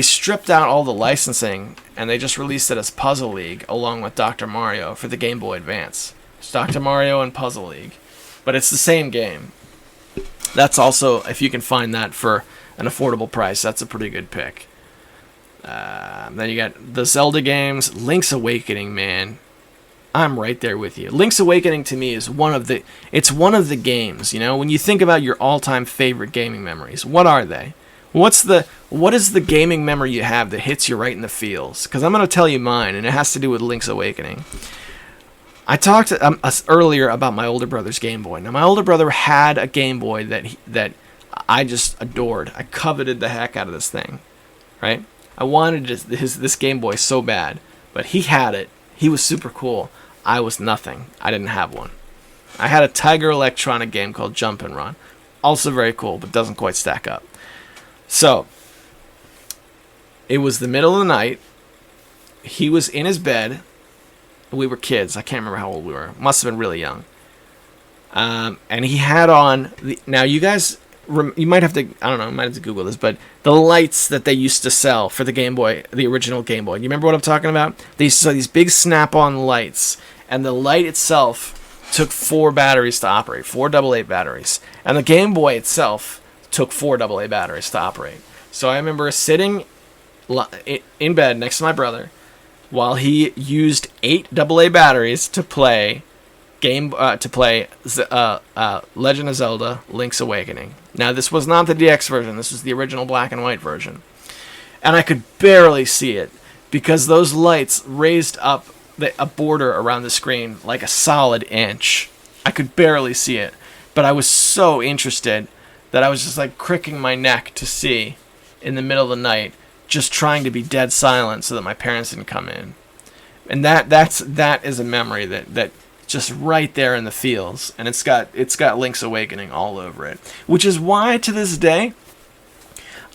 stripped out all the licensing and they just released it as Puzzle League along with Dr. Mario for the Game Boy Advance. It's Dr. Mario and Puzzle League, but it's the same game. That's also, if you can find that for an affordable price, that's a pretty good pick. Then you got the Zelda games. Link's Awakening, man. I'm right there with you. Link's Awakening to me is one of the games, you know, when you think about your all-time favorite gaming memories, what are they? What is the gaming memory you have that hits you right in the feels? Because I'm going to tell you mine, and it has to do with Link's Awakening. I talked earlier about my older brother's Game Boy. Now, my older brother had a Game Boy that I just adored. I coveted the heck out of this thing, right? I wanted this Game Boy so bad, but he had it. He was super cool. I was nothing. I didn't have one. I had a Tiger Electronic game called Jump and Run. Also very cool, but doesn't quite stack up. So, it was the middle of the night. He was in his bed. We were kids. I can't remember how old we were. Must have been really young. And he had on... Now, you guys... You might have to... I don't know. You might have to Google this. But the lights that they used to sell for the Game Boy, the original Game Boy. You remember what I'm talking about? They used to sell these big snap-on lights. And the light itself took 4 batteries to operate. 4 AA batteries. And the Game Boy itself took 4 AA batteries to operate. So I remember sitting in bed next to my brother while he used 8 AA batteries to play Legend of Zelda: Link's Awakening. Now, this was not the DX version. This was the original black and white version. And I could barely see it because those lights raised up a border around the screen like a solid inch. I could barely see it, but I was so interested that I was just like cricking my neck to see in the middle of the night, just trying to be dead silent so that my parents didn't come in. And that is a memory that just right there in the feels, and it's got Link's Awakening all over it, which is why to this day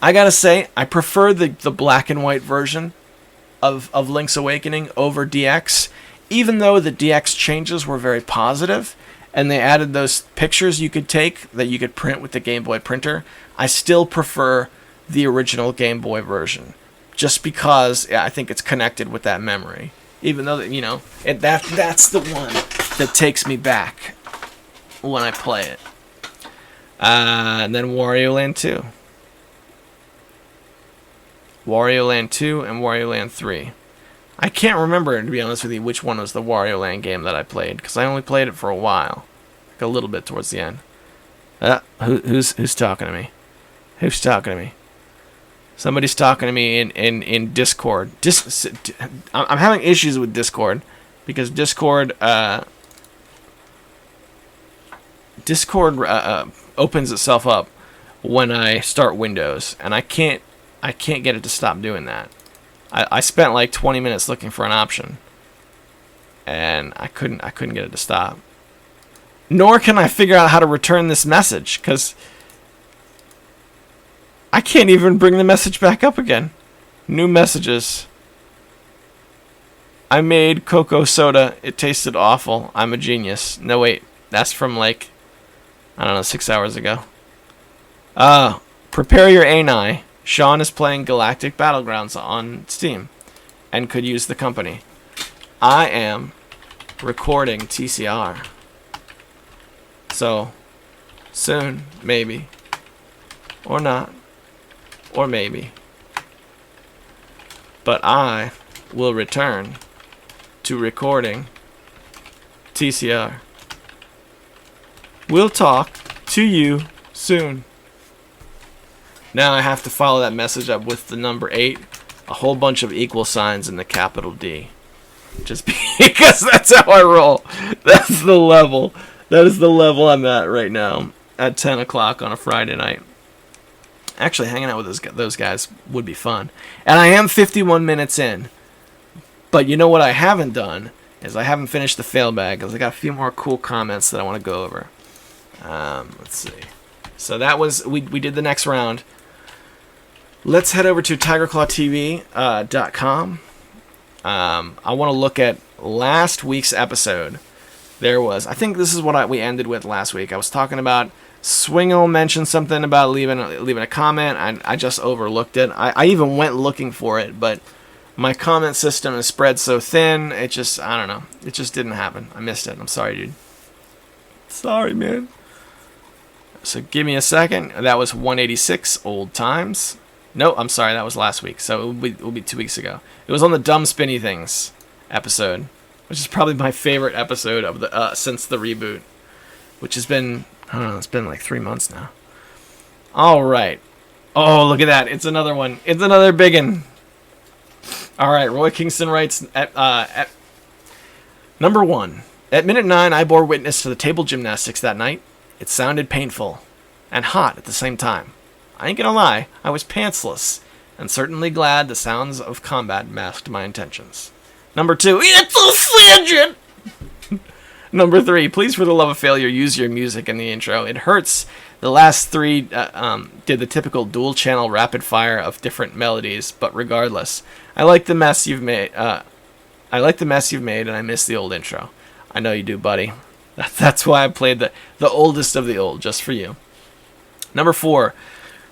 I gotta say I prefer the black and white version of Link's Awakening over DX, even though the DX changes were very positive and they added those pictures you could take that you could print with the Game Boy printer. I still prefer the original Game Boy version just because I think it's connected with that memory, even though that's the one that takes me back when I play it. And then Wario Land 2. Wario Land 2 and Wario Land 3. I can't remember, to be honest with you, which one was the Wario Land game that I played, because I only played it for a while. Like a little bit towards the end. Who's talking to me? Who's talking to me? Somebody's talking to me in Discord. I'm having issues with Discord because Discord opens itself up when I start Windows, and I can't get it to stop doing that. I spent like 20 minutes looking for an option, and I couldn't get it to stop. Nor can I figure out how to return this message, because I can't even bring the message back up again. New messages. I made cocoa soda. It tasted awful. I'm a genius. No, wait. That's from like, I don't know, 6 hours ago. Prepare your ani. Sean is playing Galactic Battlegrounds on Steam and could use the company. I am recording TCR. So, soon, maybe. Or not. Or maybe. But I will return to recording TCR. We'll talk to you soon. Now I have to follow that message up with the number 8, a whole bunch of equal signs and the capital D. Just because that's how I roll. That's the level. That is the level I'm at right now at 10 o'clock on a Friday night. Actually, hanging out with those guys would be fun. And I am 51 minutes in. But you know what I haven't done is I haven't finished the fail bag because I got a few more cool comments that I want to go over. Let's see. So that was, we did the next round. Let's head over to TigerClawTV.com. I want to look at last week's episode, there was, I think this is what we ended with last week. I was talking about, Swingle mentioned something about leaving a comment. I just overlooked it. I even went looking for it, but my comment system is spread so thin, it just, I don't know. It just didn't happen. I missed it. I'm sorry, dude. Sorry, man. So give me a second. That was 186, old times. No, I'm sorry, that was last week. So it will be 2 weeks ago. It was on the Dumb Spinny Things episode, which is probably my favorite episode of the since the reboot, which has been, I don't know, it's been like 3 months now. All right. Oh, look at that. It's another one. It's another biggin. All right, Roy Kingston writes at number 1. At minute 9, I bore witness to the table gymnastics that night. It sounded painful and hot at the same time. I ain't gonna lie, I was pantsless and certainly glad the sounds of combat masked my intentions. Number 2, it's a fidget! Number 3, please for the love of failure use your music in the intro. It hurts. The last 3 did the typical dual channel rapid fire of different melodies, but regardless, I like the mess you've made. And I miss the old intro. I know you do, buddy. That's why I played the oldest of the old, just for you. Number 4,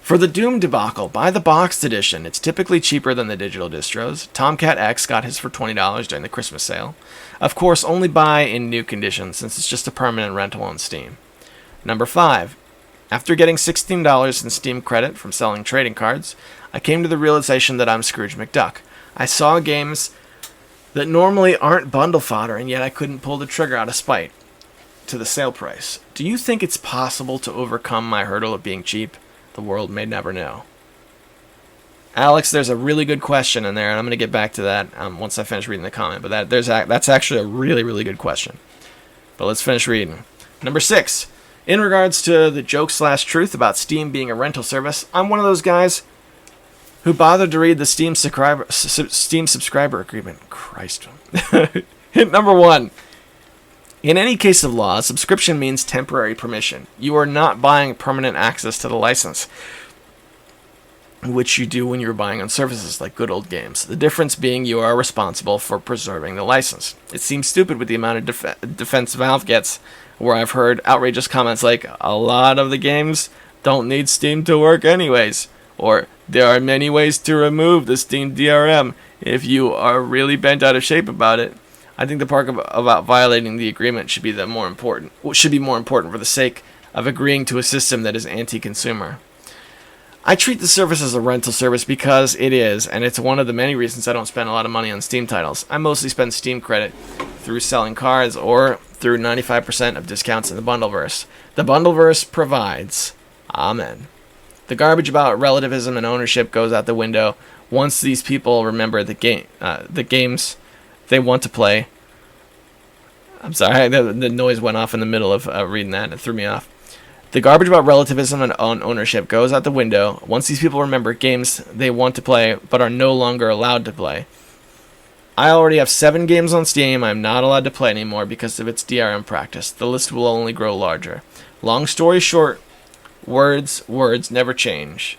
for the Doom debacle, buy the boxed edition. It's typically cheaper than the digital distros. Tomcat X got his for $20 during the Christmas sale. Of course, only buy in new condition, since it's just a permanent rental on Steam. Number 5, after getting $16 in Steam credit from selling trading cards, I came to the realization that I'm Scrooge McDuck. I saw games that normally aren't bundle fodder, and yet I couldn't pull the trigger out of spite to the sale price. Do you think it's possible to overcome my hurdle of being cheap? The world may never know. Alex, there's a really good question in there, and I'm going to get back to that once I finish reading the comment. But that's actually a really, really good question. But let's finish reading. Number 6. In regards to the joke/truth about Steam being a rental service, I'm one of those guys who bothered to read the Steam subscriber agreement. Christ. Hint number 1. In any case of law, a subscription means temporary permission. You are not buying permanent access to the license, which you do when you're buying on services like good old games. The difference being you are responsible for preserving the license. It seems stupid with the amount of defense Valve gets, where I've heard outrageous comments like, a lot of the games don't need Steam to work anyways, or there are many ways to remove the Steam DRM if you are really bent out of shape about it. I think the part about violating the agreement should be more important for the sake of agreeing to a system that is anti-consumer. I treat the service as a rental service because it is, and it's one of the many reasons I don't spend a lot of money on Steam titles. I mostly spend Steam credit through selling cards or through 95% of discounts in the Bundleverse. The Bundleverse provides. Amen. The garbage about relativism and ownership goes out the window once these people remember the games they want to play. I'm sorry, the noise went off in the middle of reading that, and it threw me off. The garbage about relativism and ownership goes out the window once these people remember games they want to play but are no longer allowed to play. I already have 7 games on Steam I'm not allowed to play anymore because of its DRM practice. The list will only grow larger. Long story short, words never change.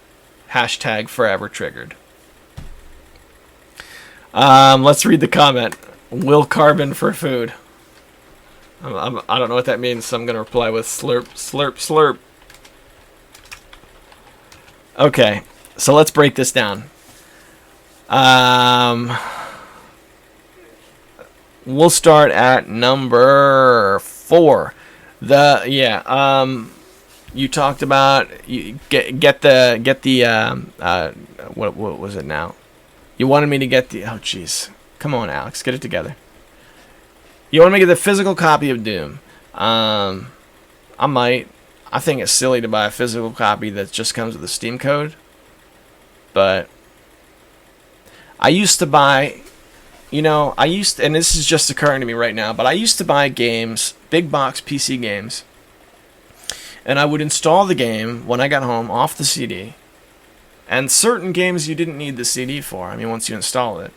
Hashtag forever triggered. Let's read the comment. Will carbon for food. I don't know what that means, so I'm going to reply with slurp, slurp, slurp. Okay, so let's break this down. We'll start at number 4. You talked about you get the what was it now? You wanted me to get the, oh jeez, come on Alex, get it together. You want me to get the physical copy of Doom? I might. I think it's silly to buy a physical copy that just comes with a Steam code. But I used to buy, and this is just occurring to me right now, but I used to buy games, big box PC games, and I would install the game when I got home off the CD. And certain games you didn't need the CD for, once you install it.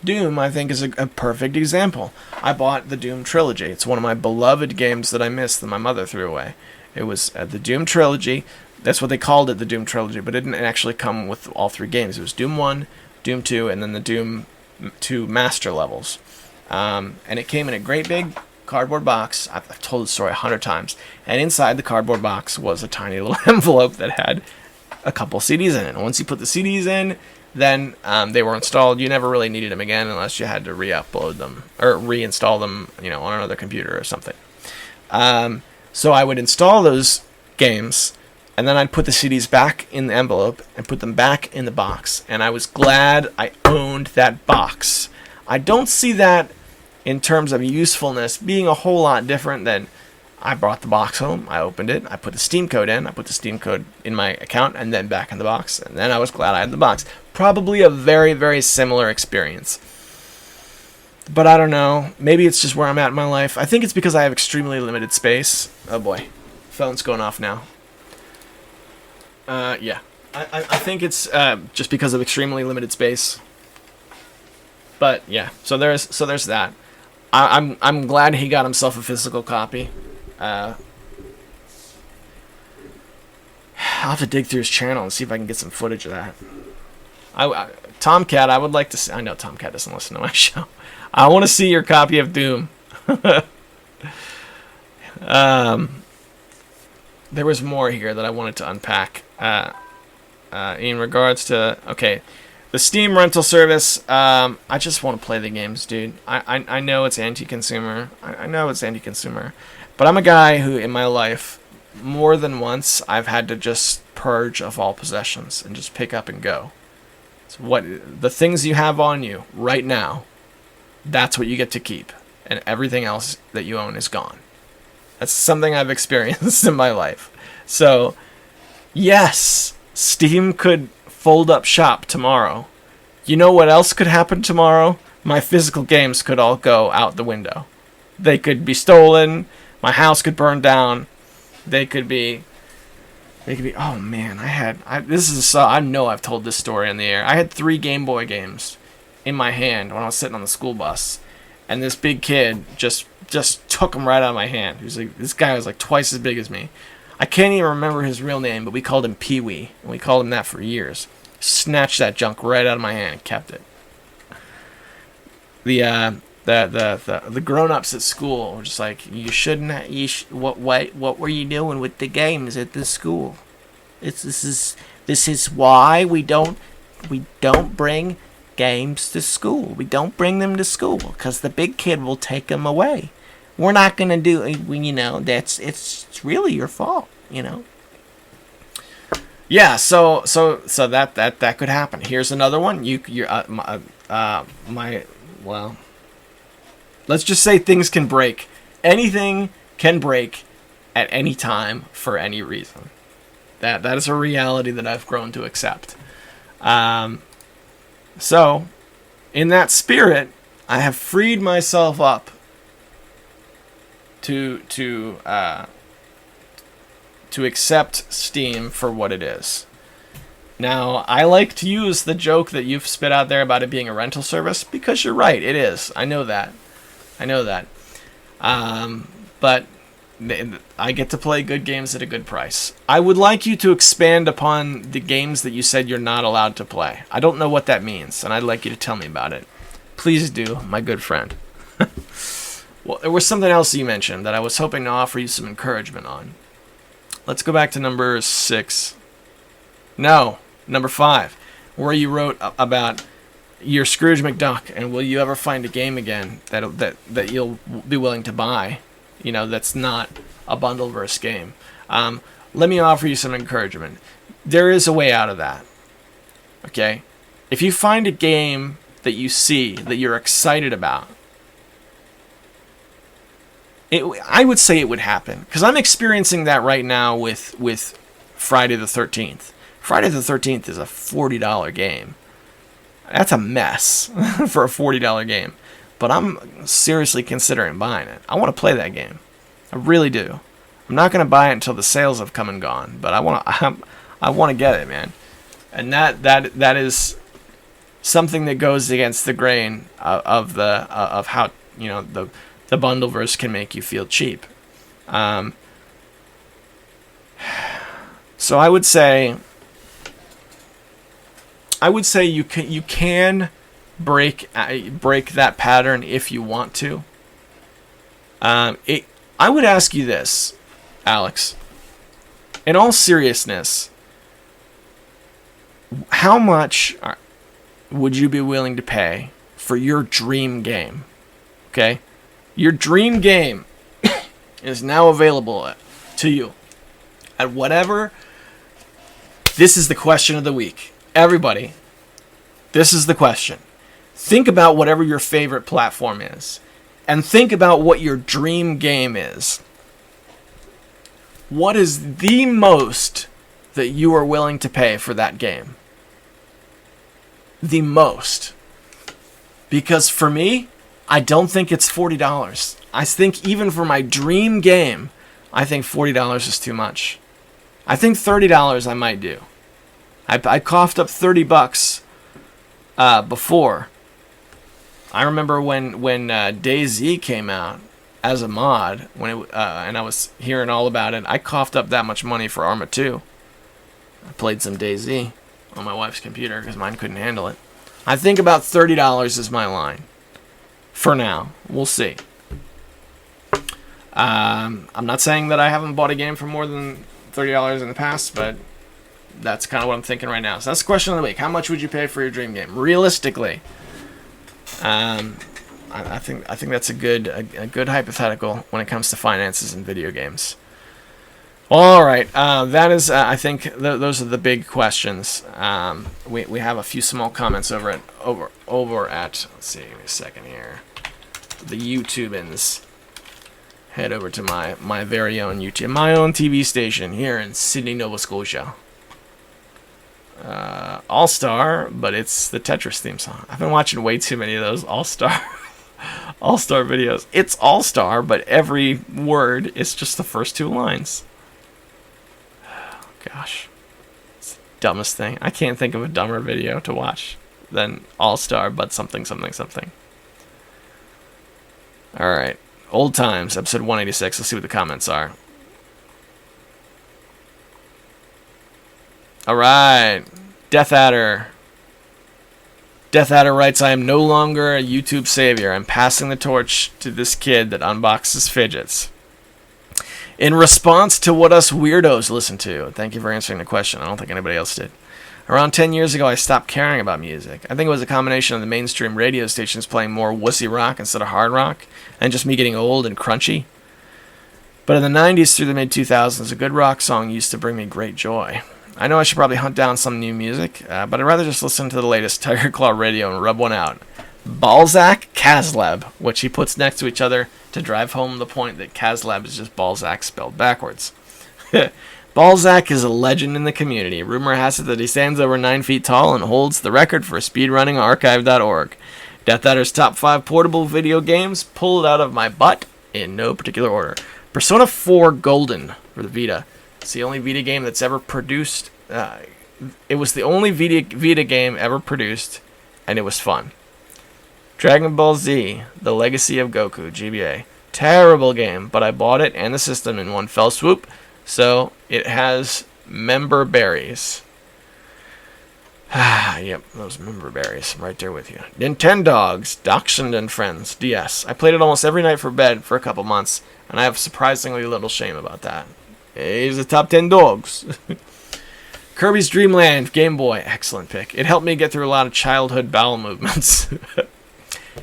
Doom, I think, is a perfect example. I bought the Doom Trilogy. It's one of my beloved games that I missed that my mother threw away. It was the Doom Trilogy. That's what they called it, the Doom Trilogy, but it didn't actually come with all 3 games. It was Doom 1, Doom 2, and then the Doom 2 Master levels. and it came in a great big cardboard box. I've told the story 100 times. And inside the cardboard box was a tiny little envelope that had a couple CDs in it. And once you put the CDs in, then they were installed. You never really needed them again unless you had to re-upload them or reinstall them, on another computer or something. So I would install those games, and then I'd put the CDs back in the envelope and put them back in the box. And I was glad I owned that box. I don't see that in terms of usefulness being a whole lot different than I brought the box home, I opened it, I put the Steam code in, I put the Steam code in my account, and then back in the box. And then I was glad I had the box. Probably a very, very similar experience. But I don't know. Maybe it's just where I'm at in my life. I think it's because I have extremely limited space. Oh boy. Phone's going off now. Yeah. I think it's just because of extremely limited space. But yeah, so there's that. I'm glad he got himself a physical copy. I'll have to dig through his channel and see if I can get some footage of that. Tomcat, I would like to see. I know Tomcat doesn't listen to my show. I want to see your copy of Doom. There was more here that I wanted to unpack. In regards to the Steam rental service. I just want to play the games, dude. I know it's anti-consumer. I know it's anti-consumer. But I'm a guy who, in my life, more than once, I've had to just purge of all possessions and just pick up and go. So the things you have on you right now, that's what you get to keep. And everything else that you own is gone. That's something I've experienced in my life. So, yes, Steam could fold up shop tomorrow. You know what else could happen tomorrow? My physical games could all go out the window. They could be stolen. My house could burn down. They could be. Oh man, I know I've told this story on the air. I had 3 Game Boy games in my hand when I was sitting on the school bus, and this big kid just took them right out of my hand. This guy was like twice as big as me. I can't even remember his real name, but we called him Pee Wee, and we called him that for years. Snatched that junk right out of my hand and kept it. The grown-ups at school were just like, what were you doing with the games at the school? This is why we don't bring games to school. We don't bring them to school because the big kid will take them away. We're not gonna do it. It's really your fault. Yeah. So that could happen. Here's another one. Let's just say things can break. Anything can break at any time for any reason. That is a reality that I've grown to accept. So, in that spirit, I have freed myself up to accept Steam for what it is. Now, I like to use the joke that you've spit out there about it being a rental service because you're right, it is. I know that. But I get to play good games at a good price. I would like you to expand upon the games that you said you're not allowed to play. I don't know what that means, and I'd like you to tell me about it. Please do, my good friend. Well, there was something else you mentioned that I was hoping to offer you some encouragement on. Let's go back to number 6. No, number 5, where you wrote about your Scrooge McDuck, and will you ever find a game again that you'll be willing to buy, that's not a bundle-verse game. Let me offer you some encouragement. There is a way out of that. Okay? If you find a game that you see that you're excited about, I would say it would happen, because I'm experiencing that right now with Friday the 13th. Friday the 13th is a $40 game. That's a mess for a $40 game. But I'm seriously considering buying it. I want to play that game. I really do. I'm not going to buy it until the sales have come and gone. But I want to get it, man. And that is something that goes against the grain of how the bundleverse can make you feel cheap. So I would say you can break that pattern if you want to. I would ask you this, Alex. In all seriousness, how much would you be willing to pay for your dream game? Okay? Your dream game is now available to you at whatever. This is the question of the week. Everybody, this is the question. Think about whatever your favorite platform is, and think about what your dream game is. What is the most that you are willing to pay for that game? The most. Because for me, I don't think it's $40. I think even for my dream game, I think $40 is too much. I think $30 I might do. I coughed up $30 before. I remember when DayZ came out as a mod, and I was hearing all about it. I coughed up that much money for Arma 2. I played some DayZ on my wife's computer because mine couldn't handle it. I think about $30 is my line. For now. We'll see. I'm not saying that I haven't bought a game for more than $30 in the past, but that's kind of what I'm thinking right now. So that's the question of the week. How much would you pay for your dream game? Realistically. I think that's a good hypothetical when it comes to finances in video games. All right, that is I think those are the big questions. We have a few small comments over at let's see, give me a second here. The YouTubans. Head over to my very own YouTube, my own TV station here in Sydney, Nova Scotia. All-Star, but it's the Tetris theme song. I've been watching way too many of those All-Star videos. It's All-Star, but every word is just the first two lines. Oh, gosh. It's the dumbest thing. I can't think of a dumber video to watch than All-Star, but something, something, something. Alright. Old Times, episode 186. Let's see what the comments are. Alright. Death Adder. Death Adder writes, I am no longer a YouTube savior. I'm passing the torch to this kid that unboxes fidgets. In response to what us weirdos listen to. Thank you for answering the question. I don't think anybody else did. Around 10 years ago, I stopped caring about music. I think it was a combination of the mainstream radio stations playing more wussy rock instead of hard rock, and just me getting old and crunchy. But in the 90s through the mid-2000s, a good rock song used to bring me great joy. I know I should probably hunt down some new music, but I'd rather just listen to the latest Tiger Claw Radio and rub one out. Balzac, Kazlab, which he puts next to each other to drive home the point that Kazlab is just Balzac spelled backwards. Balzac is a legend in the community. Rumor has it that he stands over 9 feet tall and holds the record for speedrunningarchive.org. Death Adder's top 5 portable video games pulled out of my butt in no particular order. Persona 4 Golden for the Vita. It's the only Vita game that's ever produced. It was the only Vita game ever produced, and it was fun. Dragon Ball Z, The Legacy of Goku, GBA. Terrible game, but I bought it and the system in one fell swoop. So, it has member berries. Yep, those member berries. I'm right there with you. Nintendogs, Dachshund and Friends, DS. I played it almost every night for bed for a couple months, and I have surprisingly little shame about that. He's the top 10 dogs. Kirby's Dream Land, Game Boy. Excellent pick. It helped me get through a lot of childhood bowel movements.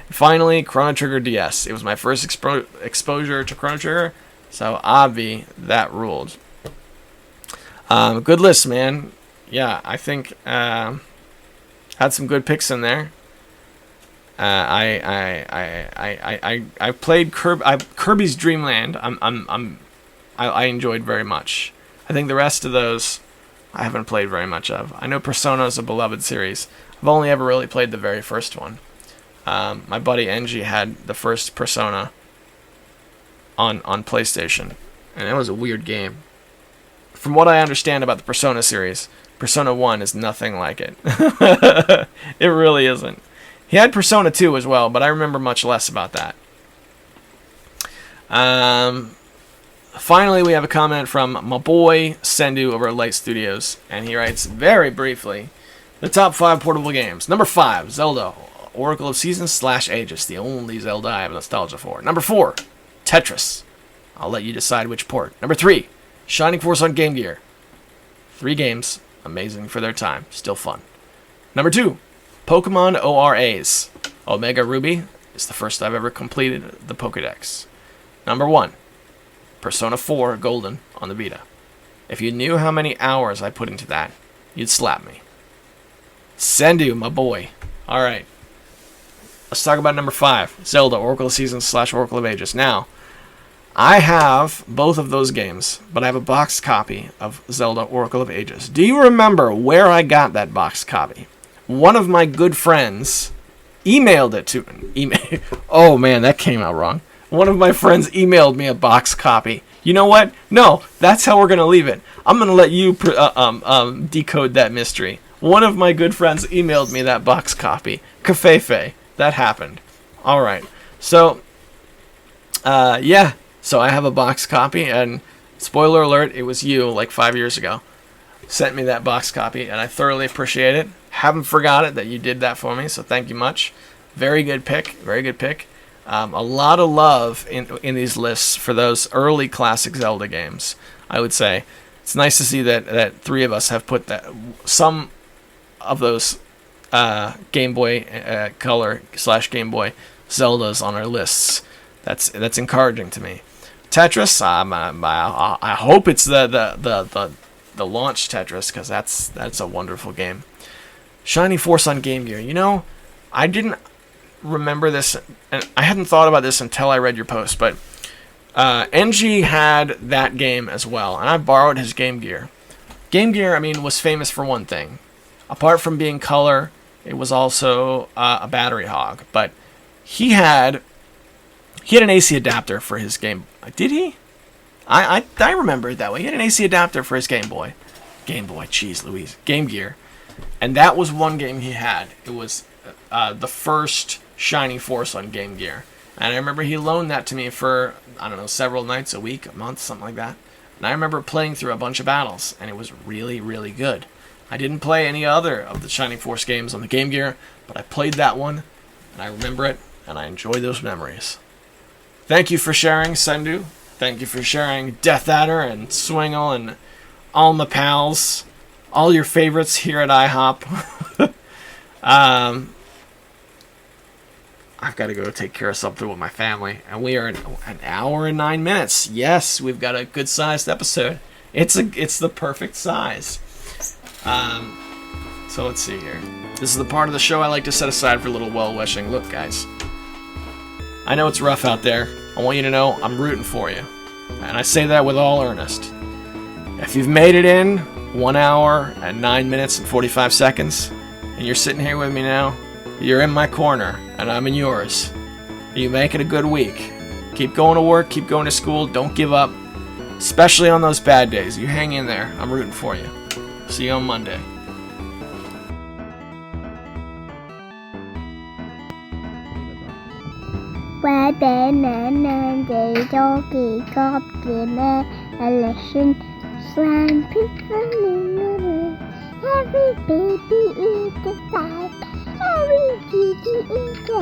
Finally, Chrono Trigger DS. It was my first exposure to Chrono Trigger. So, Avi, that ruled. Good list, man. Yeah, I think had some good picks in there. I played Kirby's Dream Land. I enjoyed very much. I think the rest of those I haven't played very much of. I know Persona is a beloved series. I've only ever really played the very first one. My buddy Engie had the first Persona on PlayStation, and it was a weird game. From what I understand about the Persona series, Persona 1 is nothing like it. It really isn't. He had Persona 2 as well, but I remember much less about that. Finally, we have a comment from my boy Sendu over at Light Studios, and he writes, very briefly, the top 5 portable games. Number 5, Zelda, Oracle of Seasons / Aegis, the only Zelda I have nostalgia for. Number 4, Tetris. I'll let you decide which port. Number 3, Shining Force on Game Gear. 3 games, amazing for their time, still fun. Number 2, Pokemon ORAs. Omega Ruby is the first I've ever completed the Pokedex. Number 1, Persona 4 Golden on the Vita. If you knew how many hours I put into that, you'd slap me. Sendu, my boy. Alright. Let's talk about number 5, Zelda, Oracle of Seasons / Oracle of Ages. Now, I have both of those games, but I have a boxed copy of Zelda, Oracle of Ages. Do you remember where I got that boxed copy? One of my good friends emailed it to me. Oh man, that came out wrong. One of my friends emailed me a boxed copy. You know what? No, that's how we're going to leave it. I'm going to let you decode that mystery. One of my good friends emailed me that box copy. Kafefe. That happened. All right. So, yeah. So I have a box copy, and spoiler alert, it was you, like 5 years ago, sent me that box copy, and I thoroughly appreciate it. Haven't forgot it that you did that for me, so thank you much. Very good pick. Very good pick. A lot of love in these lists for those early classic Zelda games, I would say. It's nice to see that 3 of us have put some of those Game Boy Color / Game Boy Zeldas on our lists. That's encouraging to me. Tetris, I hope it's the launch Tetris, because that's a wonderful game. Shining Force on Game Gear. You know, I didn't remember this, and I hadn't thought about this until I read your post, but NG had that game as well, and I borrowed his Game Gear. Game Gear, I mean, was famous for one thing. Apart from being color, it was also a battery hog. But he had an AC adapter for his game. Did he? I remember it that way. He had an AC adapter for his Game Boy. Game Boy, jeez Louise. Game Gear. And that was one game he had. It was the first Shining Force on Game Gear. And I remember he loaned that to me for, I don't know, several nights, a week, a month, something like that. And I remember playing through a bunch of battles, and it was really, really good. I didn't play any other of the Shining Force games on the Game Gear, but I played that one, and I remember it, and I enjoy those memories. Thank you for sharing, Sendu. Thank you for sharing Death Adder and Swingle and all my pals. All your favorites here at IHOP. I've got to go take care of something with my family, and we are an hour and 9 minutes. Yes, we've got a good-sized episode. It's the perfect size. So let's see here. This is the part of the show I like to set aside for a little well-wishing. Look, guys, I know it's rough out there. I want you to know I'm rooting for you, and I say that with all earnest. If you've made it in 1 hour and 9 minutes and 45 seconds, and you're sitting here with me now, you're in my corner, and I'm in yours. You make it a good week. Keep going to work, keep going to school, don't give up. Especially on those bad days. You hang in there. I'm rooting for you. See you on Monday. Every baby is a fight. Every kitty is a